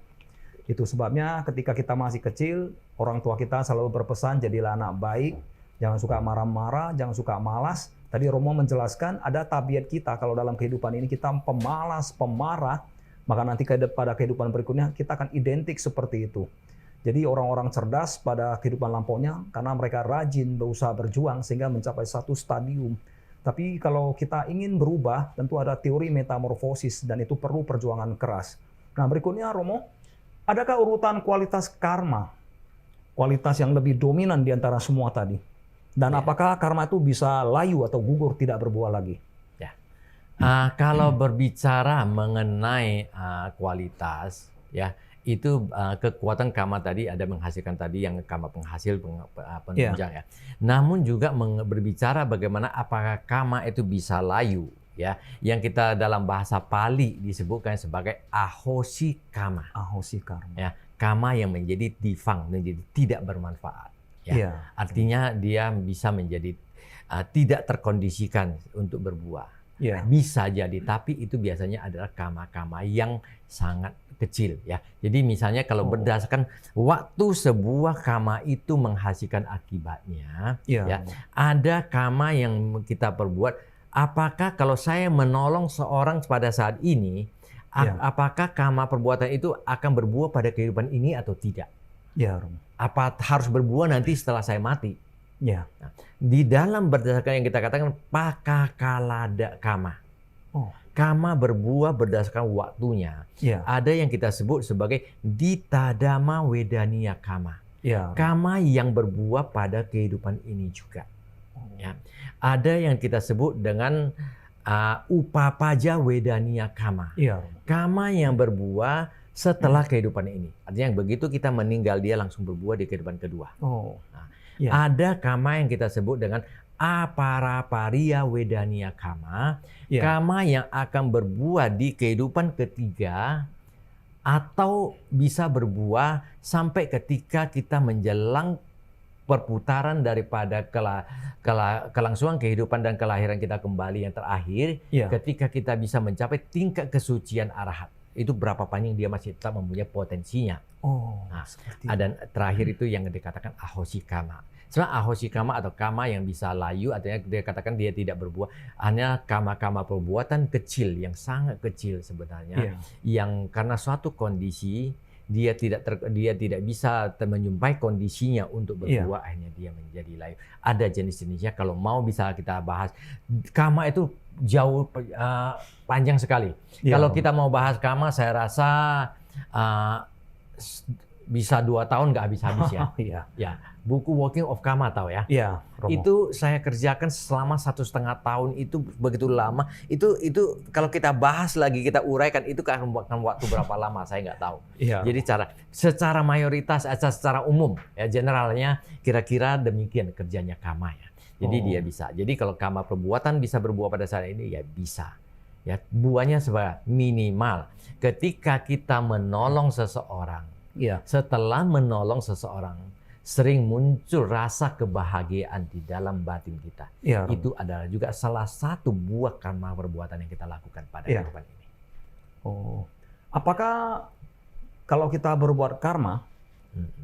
Speaker 1: Itu sebabnya ketika kita masih kecil, orang tua kita selalu berpesan jadilah anak baik, jangan suka marah-marah, jangan suka malas. Tadi Romo menjelaskan ada tabiat kita kalau dalam kehidupan ini kita pemalas, pemarah, maka nanti pada kehidupan berikutnya kita akan identik seperti itu. Jadi orang-orang cerdas pada kehidupan lampaunya karena mereka rajin berusaha berjuang sehingga mencapai satu stadium. Tapi kalau kita ingin berubah tentu ada teori metamorfosis dan itu perlu perjuangan keras. Nah berikutnya Romo, adakah urutan kualitas karma? Kualitas yang lebih dominan di antara semua tadi? Dan apakah karma itu bisa layu atau gugur tidak berbuah lagi?
Speaker 2: Ya, kalau berbicara mengenai kualitas, ya itu kekuatan karma tadi ada menghasilkan tadi yang karma penghasil, penunjang ya. Namun juga berbicara bagaimana apakah karma itu bisa layu, ya. Yang kita dalam bahasa Pali disebutkan sebagai ahosi karma.
Speaker 1: Ahosi karma.
Speaker 2: Ya, karma yang menjadi divang, menjadi tidak bermanfaat. Ya, artinya dia bisa menjadi tidak terkondisikan untuk berbuah. Bisa jadi, tapi itu biasanya adalah karma-karma yang sangat kecil. Ya, jadi misalnya kalau berdasarkan waktu sebuah karma itu menghasilkan akibatnya, ya, ada karma yang kita perbuat. Apakah kalau saya menolong seorang pada saat ini, apakah karma perbuatan itu akan berbuah pada kehidupan ini atau tidak? Apa harus berbuah nanti setelah saya mati? Nah, di dalam berdasarkan yang kita katakan pakakalada kama. Kama berbuah berdasarkan waktunya. Ada yang kita sebut sebagai ditadama wedania kama. Kama yang berbuah pada kehidupan ini juga. Ada yang kita sebut dengan upapaja wedania kama. Kama yang berbuah setelah kehidupan ini. Artinya begitu kita meninggal dia langsung berbuah di kehidupan kedua. Ada kama yang kita sebut dengan aparaparia wedania kama. Kama yang akan berbuah di kehidupan ketiga atau bisa berbuah sampai ketika kita menjelang perputaran daripada kelangsungan kehidupan dan kelahiran kita kembali yang terakhir, ketika kita bisa mencapai tingkat kesucian arahat. Itu berapa panjang dia masih tetap mempunyai potensinya. Dan terakhir itu yang dikatakan ahosi kama. Sebenarnya ahoshikama atau kama yang bisa layu, artinya dia katakan dia tidak berbuah, hanya kama-kama perbuatan kecil yang sangat kecil sebenarnya, yang karena suatu kondisi dia tidak bisa menyumpai kondisinya untuk berbuah, akhirnya dia menjadi layu. Ada jenis-jenisnya, kalau mau bisa kita bahas. Kama itu jauh panjang sekali. Kalau kita mau bahas kama, saya rasa bisa 2 tahun nggak habis-habis ya. Ya, buku Walking of Kama tahu ya?
Speaker 1: Iya,
Speaker 2: Itu saya kerjakan selama 1,5 tahun, itu begitu lama. Itu kalau kita bahas lagi, kita uraikan, itu akan memakan waktu berapa lama saya nggak tahu. Jadi secara mayoritas, secara umum ya, generalnya kira-kira demikian kerjanya kama ya. Jadi dia bisa. Jadi kalau kama perbuatan bisa berbuah pada saat ini ya bisa. Ya, buahnya sebagai minimal ketika kita menolong seseorang. Setelah menolong seseorang, sering muncul rasa kebahagiaan di dalam batin kita. Itu adalah juga salah satu buah karma perbuatan yang kita lakukan pada kehidupan ini.
Speaker 1: Apakah kalau kita berbuat karma,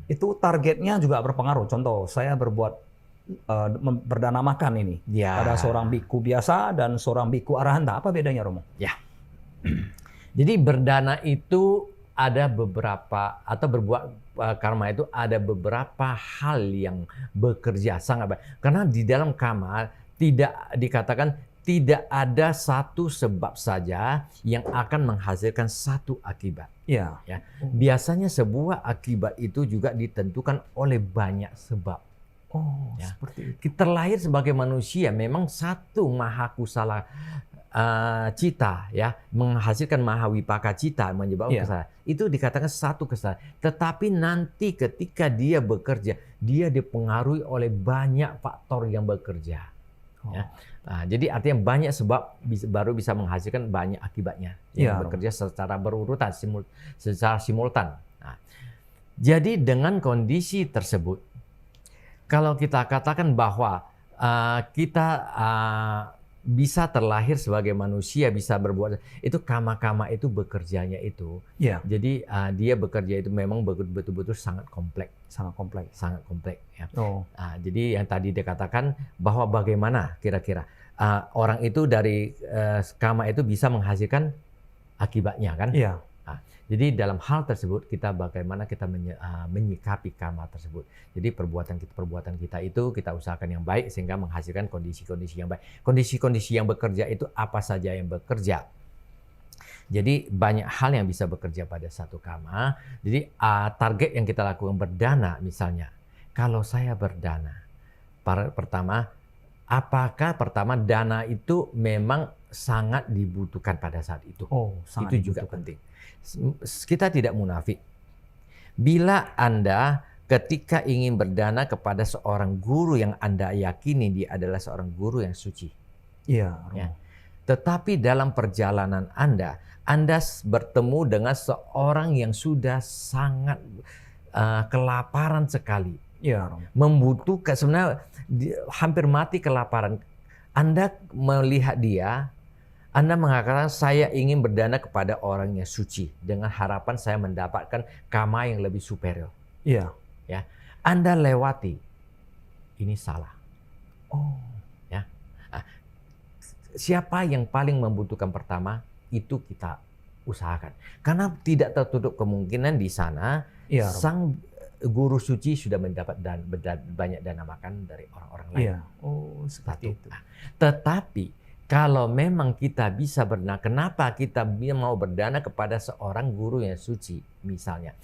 Speaker 1: itu targetnya juga berpengaruh? Contoh, saya berbuat berdana makan ini pada seorang biku biasa dan seorang biku arahanta. Apa bedanya, Romo?
Speaker 2: Jadi berdana itu ada beberapa, atau berbuat karma itu ada beberapa hal yang bekerja sangat baik. Karena di dalam karma tidak dikatakan tidak ada satu sebab saja yang akan menghasilkan satu akibat. Biasanya sebuah akibat itu juga ditentukan oleh banyak sebab.
Speaker 1: Seperti itu.
Speaker 2: Kita lahir sebagai manusia memang satu mahakusala cita ya, menghasilkan mahawipaka cita, menyebabkan kesalahan. Itu dikatakan satu kesalahan. Tetapi nanti ketika dia bekerja, dia dipengaruhi oleh banyak faktor yang bekerja. Jadi artinya banyak sebab baru bisa menghasilkan banyak akibatnya yang bekerja secara berurutan, secara simultan. Jadi dengan kondisi tersebut, kalau kita katakan bahwa kita bisa terlahir sebagai manusia, bisa berbuat, itu kama-kama itu bekerjanya itu. Jadi dia bekerja itu memang betul-betul sangat kompleks. Sangat kompleks. Ya. Jadi yang tadi dikatakan bahwa bagaimana kira-kira orang itu dari kama itu bisa menghasilkan akibatnya kan? Jadi dalam hal tersebut kita bagaimana kita menyikapi karma tersebut. Jadi perbuatan kita itu kita usahakan yang baik sehingga menghasilkan kondisi-kondisi yang baik. Kondisi-kondisi yang bekerja itu apa saja yang bekerja. Jadi banyak hal yang bisa bekerja pada satu karma. Jadi target yang kita lakukan berdana misalnya. Kalau saya berdana, pertama, apakah dana itu memang sangat dibutuhkan pada saat itu? Itu juga penting. Kita tidak munafik. Bila Anda ketika ingin berdana kepada seorang guru yang Anda yakini dia adalah seorang guru yang suci. Tetapi dalam perjalanan Anda bertemu dengan seorang yang sudah sangat kelaparan sekali. Membutuhkan, sebenarnya hampir mati kelaparan. Anda melihat dia, Anda mengatakan saya ingin berdana kepada orang yang suci dengan harapan saya mendapatkan kama yang lebih superior. Ya, Anda lewati, ini salah. Ya, siapa yang paling membutuhkan pertama itu kita usahakan. Karena tidak tertutup kemungkinan di sana sang guru suci sudah mendapat banyak dana makan dari orang-orang lain.
Speaker 1: Seperti itu.
Speaker 2: Tetapi kalau memang kita bisa berdana, kenapa kita mau berdana kepada seorang guru yang suci misalnya?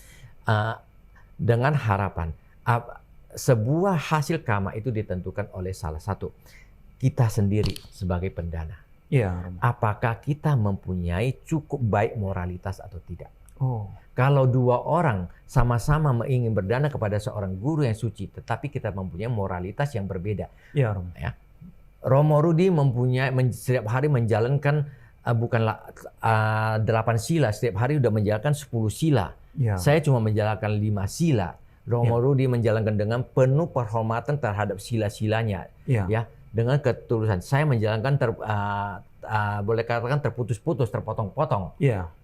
Speaker 2: Dengan harapan sebuah hasil kama itu ditentukan oleh salah satu kita sendiri sebagai pendana. Apakah kita mempunyai cukup baik moralitas atau tidak? Kalau dua orang sama-sama ingin berdana kepada seorang guru yang suci, tetapi kita mempunyai moralitas yang berbeda. Romo Rudi setiap hari menjalankan bukanlah 8 sila, setiap hari udah menjalankan 10 sila. Saya cuma menjalankan 5 sila. Romo Rudi menjalankan dengan penuh penghormatan terhadap sila-silanya, dengan ketulusan. Saya menjalankan boleh katakan terputus-putus, terpotong-potong.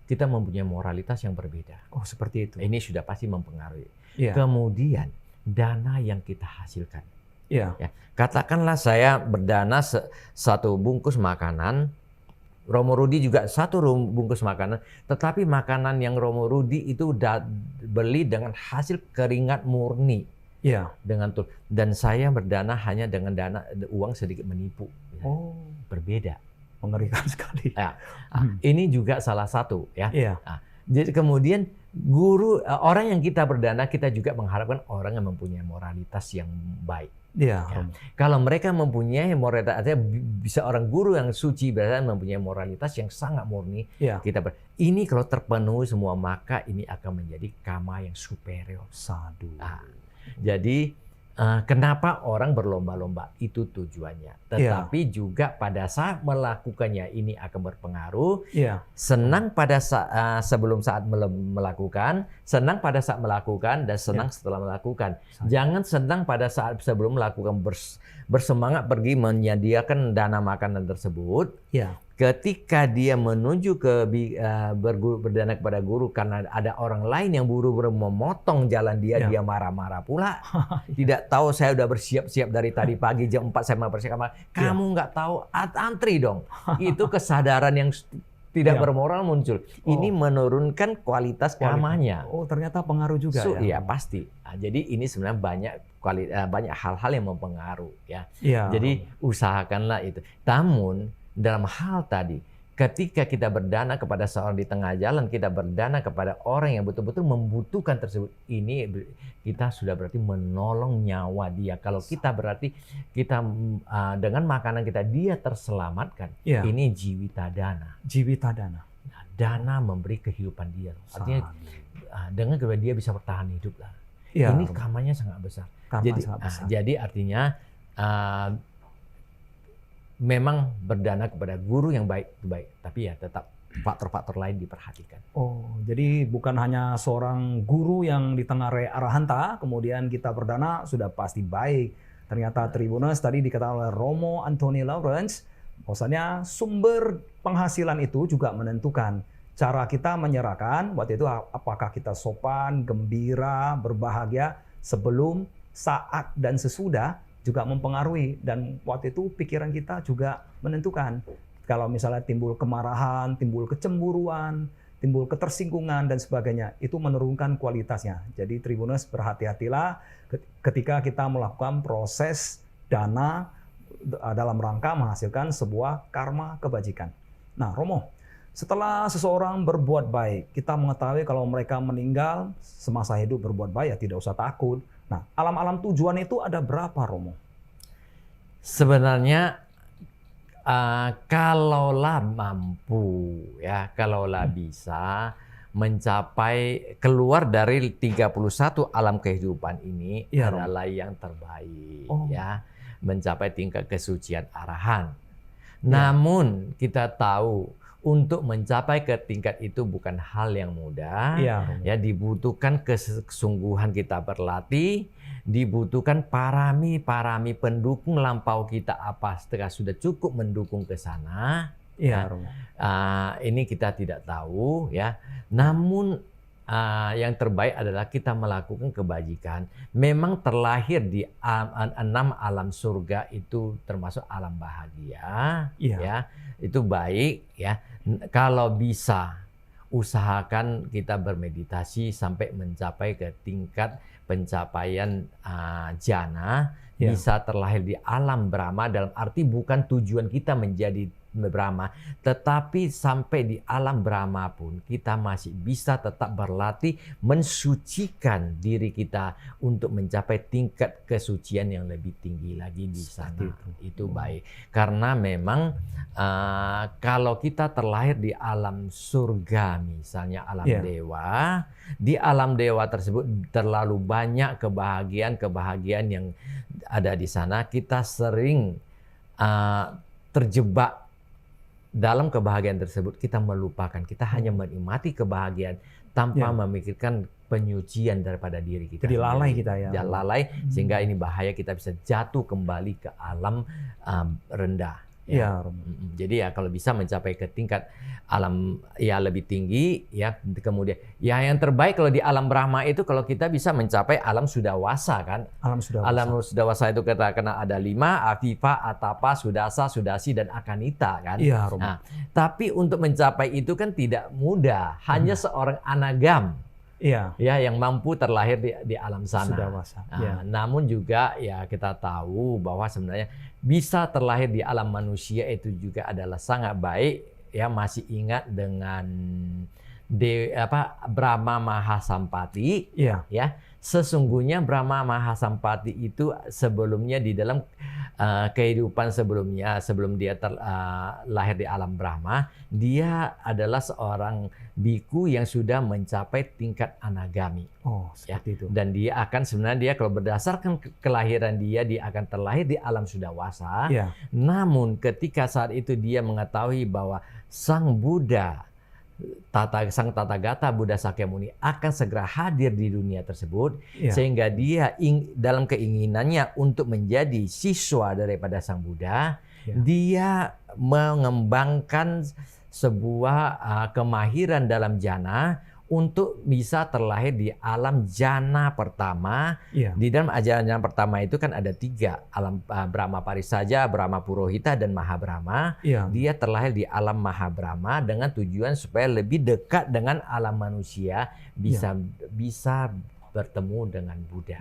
Speaker 2: Kita mempunyai moralitas yang berbeda.
Speaker 1: Seperti itu.
Speaker 2: Ini sudah pasti mempengaruhi. Kemudian dana yang kita hasilkan.
Speaker 1: Iya.
Speaker 2: Ya, katakanlah saya berdana satu bungkus makanan, Romo Rudi juga satu bungkus makanan, tetapi makanan yang Romo Rudi itu beli dengan hasil keringat murni.
Speaker 1: Iya.
Speaker 2: Dan saya berdana hanya dengan uang sedikit menipu.
Speaker 1: Oh,
Speaker 2: berbeda.
Speaker 1: Mengerikan sekali.
Speaker 2: Ya, ini juga salah satu ya.
Speaker 1: Iya.
Speaker 2: Jadi kemudian orang yang kita berdana, kita juga mengharapkan orang yang mempunyai moralitas yang baik.
Speaker 1: Iya.
Speaker 2: Ya. Kalau mereka mempunyai moralitas, artinya bisa orang guru yang suci berarti mempunyai moralitas yang sangat murni.
Speaker 1: Iya.
Speaker 2: Ini kalau terpenuhi semua, maka ini akan menjadi kama yang superior.
Speaker 1: Sadu.
Speaker 2: Jadi kenapa orang berlomba-lomba? Itu tujuannya. Tetapi juga pada saat melakukannya ini akan berpengaruh.
Speaker 1: Iya.
Speaker 2: Senang pada sebelum saat melakukan, senang pada saat melakukan, dan senang setelah melakukan. Jangan senang pada saat sebelum melakukan, bersemangat pergi menyediakan dana makanan tersebut.
Speaker 1: Iya.
Speaker 2: Ketika dia menuju ke berdana kepada guru karena ada orang lain yang buru-buru memotong jalan dia, dia marah-marah pula. Tidak tahu saya udah bersiap-siap dari tadi pagi jam 4 saya mau bersiap. Kamu nggak tahu, antri dong. Itu kesadaran yang tidak bermoral muncul. Ini menurunkan kualitas kamanya.
Speaker 1: Oh, ternyata pengaruh juga ya.
Speaker 2: Iya, pasti. Jadi ini sebenarnya banyak hal-hal yang mempengaruhi ya.
Speaker 1: Iya.
Speaker 2: Jadi usahakanlah itu. Namun dalam hal tadi, ketika kita berdana kepada seorang di tengah jalan, kita berdana kepada orang yang betul-betul membutuhkan tersebut, ini kita sudah berarti menolong nyawa dia. Kalau kita berarti kita dengan makanan kita dia terselamatkan. Ini jiwita dana.
Speaker 1: Jiwita dana.
Speaker 2: Dana memberi kehidupan dia. Artinya dengan kemudian dia bisa bertahan hidup lah. Ini kamanya sangat besar. Jadi artinya memang berdana kepada guru yang baik itu baik, tapi ya tetap faktor-faktor lain diperhatikan.
Speaker 1: Oh, jadi bukan hanya seorang guru yang di tengah arahanta, kemudian kita berdana sudah pasti baik. Ternyata Tribuners tadi dikatakan oleh Romo Anthony Lawrence, bahwasanya sumber penghasilan itu juga menentukan cara kita menyerahkan, waktu itu apakah kita sopan, gembira, berbahagia sebelum, saat, dan sesudah, juga mempengaruhi, dan waktu itu pikiran kita juga menentukan. Kalau misalnya timbul kemarahan, timbul kecemburuan, timbul ketersinggungan dan sebagainya, itu menurunkan kualitasnya. Jadi Tribuners berhati-hatilah ketika kita melakukan proses dana dalam rangka menghasilkan sebuah karma kebajikan. Nah, Romo, setelah seseorang berbuat baik, kita mengetahui kalau mereka meninggal semasa hidup berbuat baik ya tidak usah takut. Nah, alam-alam tujuan itu ada berapa, Romo?
Speaker 2: Sebenarnya kalaulah mampu ya, kalaulah bisa mencapai keluar dari 31 alam kehidupan ini adalah yang terbaik ya, mencapai tingkat kesucian arahan. Namun kita tahu untuk mencapai ke tingkat itu bukan hal yang mudah. Ya, dibutuhkan kesungguhan kita berlatih, dibutuhkan parami pendukung lampau kita apa setelah sudah cukup mendukung ke sana. Ini kita tidak tahu ya. Namun yang terbaik adalah kita melakukan kebajikan. Memang terlahir di 6 alam surga itu termasuk alam bahagia, ya itu baik ya. Kalau bisa usahakan kita bermeditasi sampai mencapai ke tingkat pencapaian jana, bisa terlahir di alam Brahma, dalam arti bukan tujuan kita menjadi Brahma, tetapi sampai di alam Brahma pun kita masih bisa tetap berlatih mensucikan diri kita untuk mencapai tingkat kesucian yang lebih tinggi lagi di sana. Itu baik, karena memang kalau kita terlahir di alam surga, misalnya alam dewa, di alam dewa tersebut terlalu banyak kebahagiaan yang ada di sana. Kita sering terjebak dalam kebahagiaan tersebut, kita melupakan. Kita hanya menikmati kebahagiaan tanpa memikirkan penyucian daripada diri kita.
Speaker 1: Jadi lalai kita ya.
Speaker 2: Lalai, sehingga ini bahaya, kita bisa jatuh kembali ke alam rendah. Ya.
Speaker 1: Romo.
Speaker 2: Jadi ya kalau bisa mencapai ke tingkat alam ya lebih tinggi ya, kemudian ya yang terbaik kalau di alam Brahma itu kalau kita bisa mencapai alam sudawasa kan.
Speaker 1: Alam Sudawasa.
Speaker 2: Alam sudawasa itu kita kena ada 5, Aviva, Atapa, Sudasa, Sudasi dan Akanita kan.
Speaker 1: Iya, Romo.
Speaker 2: Nah, tapi untuk mencapai itu kan tidak mudah. Hanya seorang anagam
Speaker 1: Iya.
Speaker 2: ya yang mampu terlahir di alam sana.
Speaker 1: Sudawasa.
Speaker 2: Nah,
Speaker 1: Iya.
Speaker 2: namun juga ya kita tahu bahwa sebenarnya bisa terlahir di alam manusia itu juga adalah sangat baik ya. Masih ingat dengan Brahma Mahasampati
Speaker 1: Iya.
Speaker 2: ya. Sesungguhnya Brahma Mahasampati itu sebelumnya di dalam kehidupan sebelumnya, sebelum dia lahir di alam Brahma, dia adalah seorang biku yang sudah mencapai tingkat anagami.
Speaker 1: Oh, seperti itu.
Speaker 2: Dan dia akan sebenarnya dia kalau berdasarkan kelahiran dia akan terlahir di alam sudawasa.
Speaker 1: Iya.
Speaker 2: Namun ketika saat itu dia mengetahui bahwa Sang Buddha Sang Tathagata Buddha Sakyamuni akan segera hadir di dunia tersebut,
Speaker 1: Iya.
Speaker 2: sehingga dia dalam keinginannya untuk menjadi siswa daripada Sang Buddha,
Speaker 1: Iya.
Speaker 2: dia mengembangkan sebuah kemahiran dalam jana untuk bisa terlahir di alam jana pertama.
Speaker 1: Iya.
Speaker 2: Di dalam jana pertama itu kan ada 3, alam Brahma Parisaja, Brahma Purohita, dan Mahabrahma.
Speaker 1: Iya.
Speaker 2: Dia terlahir di alam Mahabrahma dengan tujuan supaya lebih dekat dengan alam manusia, bisa bertemu dengan Buddha.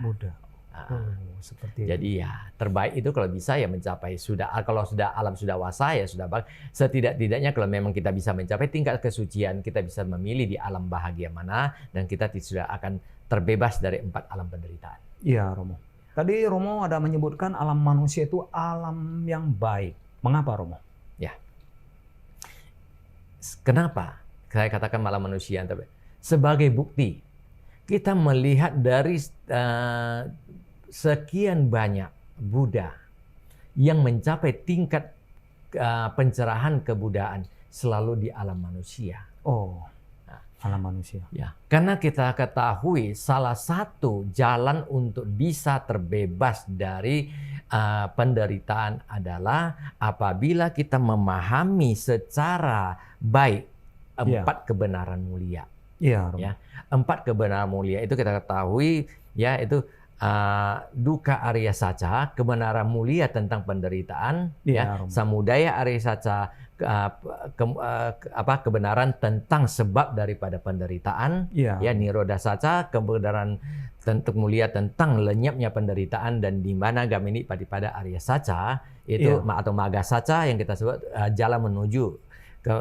Speaker 1: Seperti
Speaker 2: Jadi ya terbaik itu kalau bisa ya mencapai kalau sudah alam sudawasa ya sudah bagus. Setidak-tidaknya kalau memang kita bisa mencapai tingkat kesucian, kita bisa memilih di alam bahagia mana dan kita sudah akan terbebas dari 4 alam penderitaan.
Speaker 1: Iya, Romo. Tadi Romo ada menyebutkan alam manusia itu alam yang baik. Mengapa, Romo?
Speaker 2: Ya. Kenapa saya katakan alam manusia yang terbaik? Sebagai bukti kita melihat dari sekian banyak Buddha yang mencapai tingkat pencerahan kebudaan selalu di alam manusia.
Speaker 1: Oh, alam manusia.
Speaker 2: Ya, karena kita ketahui salah satu jalan untuk bisa terbebas dari penderitaan adalah apabila kita memahami secara baik 4 kebenaran mulia.
Speaker 1: Iya, Romo.
Speaker 2: Ya, 4 kebenaran mulia itu kita ketahui ya itu dukkha arya saca, kebenaran mulia tentang penderitaan, ya, samudaya arya saca, kebenaran tentang sebab daripada penderitaan, ya, nirodha saca, kebenaran mulia tentang lenyapnya penderitaan, dan di mana gamini pada arya saca itu atau maga saca yang kita sebut jalan menuju ke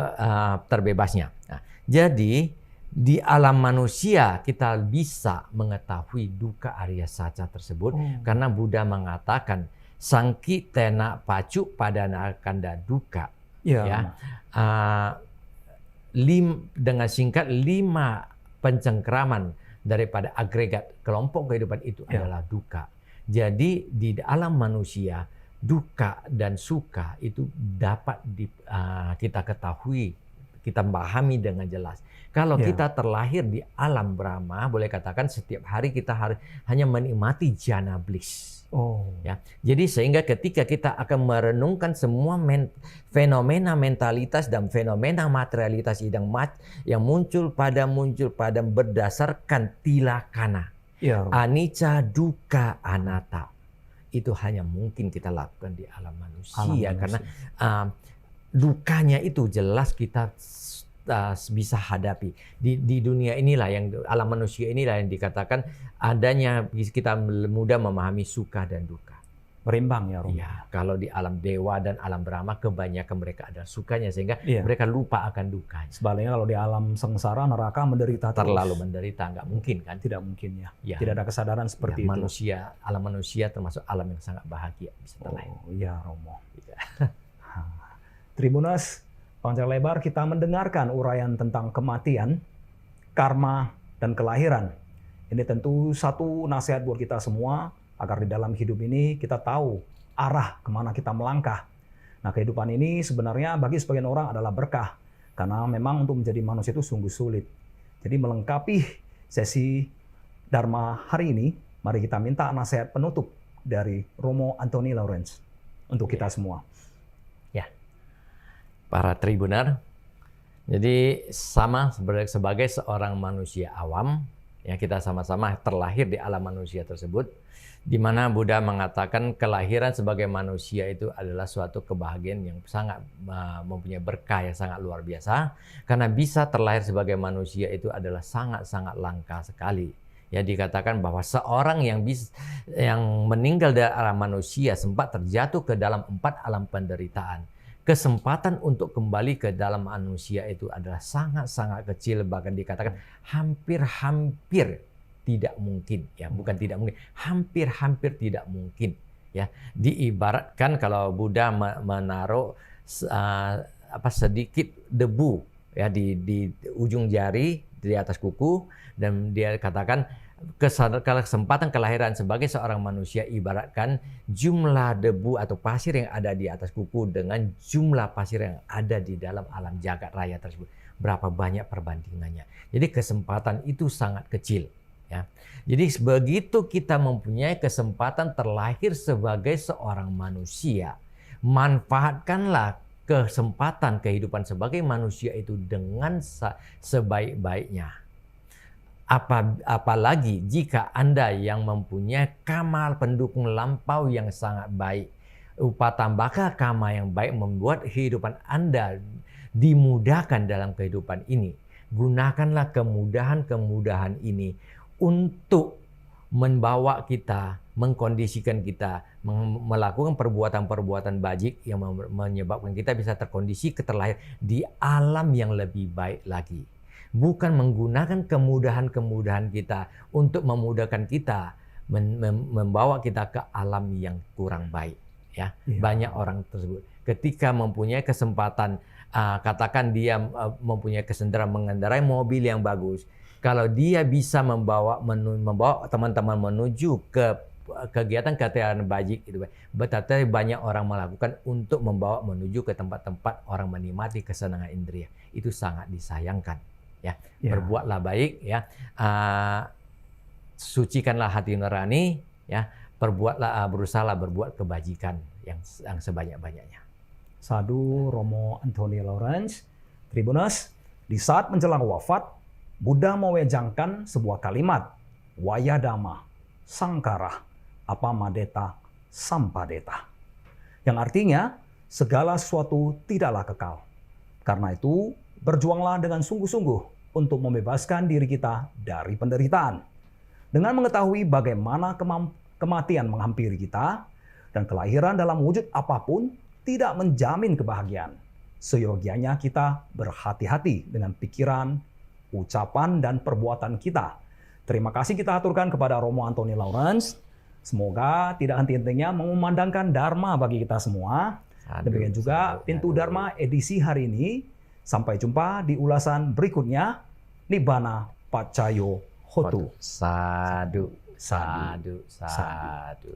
Speaker 2: terbebasnya. Nah, jadi di alam manusia kita bisa mengetahui dukkha arya saca tersebut karena Buddha mengatakan sangki tena pacu padana kanda dukkha. Ya. Dengan singkat 5 pencengkraman daripada agregat kelompok kehidupan itu adalah dukkha. Jadi di alam manusia dukkha dan sukha itu dapat kita ketahui, kita pahami dengan jelas. Kalau kita terlahir di alam Brahma, boleh katakan setiap hari kita hanya menikmati jana bliss. Ya, jadi sehingga ketika kita akan merenungkan semua fenomena mentalitas dan fenomena materialitas yang muncul pada berdasarkan tilakana, anicca, dukkha, anatta, itu hanya mungkin kita lakukan di alam manusia. Karena dukanya itu jelas kita bisa hadapi di dunia inilah, yang alam manusia inilah yang dikatakan adanya kita mudah memahami suka dan duka.
Speaker 1: Berimbang ya, Romo.
Speaker 2: Ya, kalau di alam dewa dan alam Brahma kebanyakan mereka ada sukanya sehingga mereka lupa akan dukanya.
Speaker 1: Sebaliknya kalau di alam sengsara neraka menderita
Speaker 2: terlalu menderita, nggak mungkin kan?
Speaker 1: Tidak mungkin ya. Tidak ada kesadaran seperti itu.
Speaker 2: Alam manusia termasuk alam yang sangat bahagia bisa terlahir.
Speaker 1: Iya, Romo. Tribuners, panjang lebar kita mendengarkan uraian tentang kematian, karma, dan kelahiran. Ini tentu satu nasihat buat kita semua, agar di dalam hidup ini kita tahu arah kemana kita melangkah. Nah, kehidupan ini sebenarnya bagi sebagian orang adalah berkah, karena memang untuk menjadi manusia itu sungguh sulit. Jadi melengkapi sesi Dharma hari ini, mari kita minta nasihat penutup dari Romo Anthony Lawrence untuk kita semua.
Speaker 2: Ya. para tribuner. Jadi sama sebagai seorang manusia awam, ya kita sama-sama terlahir di alam manusia tersebut, di mana Buddha mengatakan kelahiran sebagai manusia itu adalah suatu kebahagiaan yang sangat mempunyai berkah yang sangat luar biasa, karena bisa terlahir sebagai manusia itu adalah sangat-sangat langka sekali. Ya, dikatakan bahwa seorang yang meninggal dari alam manusia sempat terjatuh ke dalam 4 alam penderitaan. Kesempatan untuk kembali ke dalam manusia itu adalah sangat-sangat kecil, bahkan dikatakan hampir-hampir tidak mungkin, ya bukan tidak mungkin, hampir-hampir tidak mungkin, ya. Diibaratkan kalau Buddha menaruh sedikit debu, ya di ujung jari di atas kuku, dan dia katakan kesempatan kelahiran sebagai seorang manusia ibaratkan jumlah debu atau pasir yang ada di atas kuku dengan jumlah pasir yang ada di dalam alam jagat raya tersebut. Berapa banyak perbandingannya. Jadi kesempatan itu sangat kecil. Ya. Jadi begitu kita mempunyai kesempatan terlahir sebagai seorang manusia, manfaatkanlah kesempatan kehidupan sebagai manusia itu dengan sebaik-baiknya. Apalagi jika Anda yang mempunyai kamal pendukung lampau yang sangat baik. Upatambaka kama yang baik membuat kehidupan Anda dimudahkan dalam kehidupan ini. Gunakanlah kemudahan-kemudahan ini untuk membawa kita, mengkondisikan kita, melakukan perbuatan-perbuatan bajik yang menyebabkan kita bisa terkondisi terlahir di alam yang lebih baik lagi. Bukan menggunakan kemudahan-kemudahan kita untuk memudahkan kita, membawa kita ke alam yang kurang baik. Ya, banyak orang tersebut ketika mempunyai kesempatan, katakan dia mempunyai kesenderan mengendarai mobil yang bagus, kalau dia bisa membawa teman-teman menuju ke kegiatan bajik itu, betapa banyak orang melakukan untuk membawa menuju ke tempat-tempat orang menikmati kesenangan indria, itu sangat disayangkan. Ya, berbuatlah baik, ya, sucikanlah hati nurani, ya, berusahalah berbuat kebajikan yang sebanyak-banyaknya.
Speaker 1: Sadu Romo Anthony Lawrence. Tribuners, di saat menjelang wafat, Buddha mewejangkan sebuah kalimat, Wayadama, Sangkara, Apamadeta, Sampadeta. Yang artinya, segala sesuatu tidaklah kekal. Karena itu, berjuanglah dengan sungguh-sungguh untuk membebaskan diri kita dari penderitaan. Dengan mengetahui bagaimana kematian menghampiri kita, dan kelahiran dalam wujud apapun tidak menjamin kebahagiaan. Seyogianya kita berhati-hati dengan pikiran, ucapan, dan perbuatan kita. Terima kasih kita aturkan kepada Romo Anthony Lawrence. Semoga tidak henti-hentinya mengumandangkan Dharma bagi kita semua. Demikian juga Pintu Dharma edisi hari ini. Sampai jumpa di ulasan berikutnya. Nibbana Pacayo Hotu.
Speaker 2: Sadu, sadu, sadu.
Speaker 1: Sadu.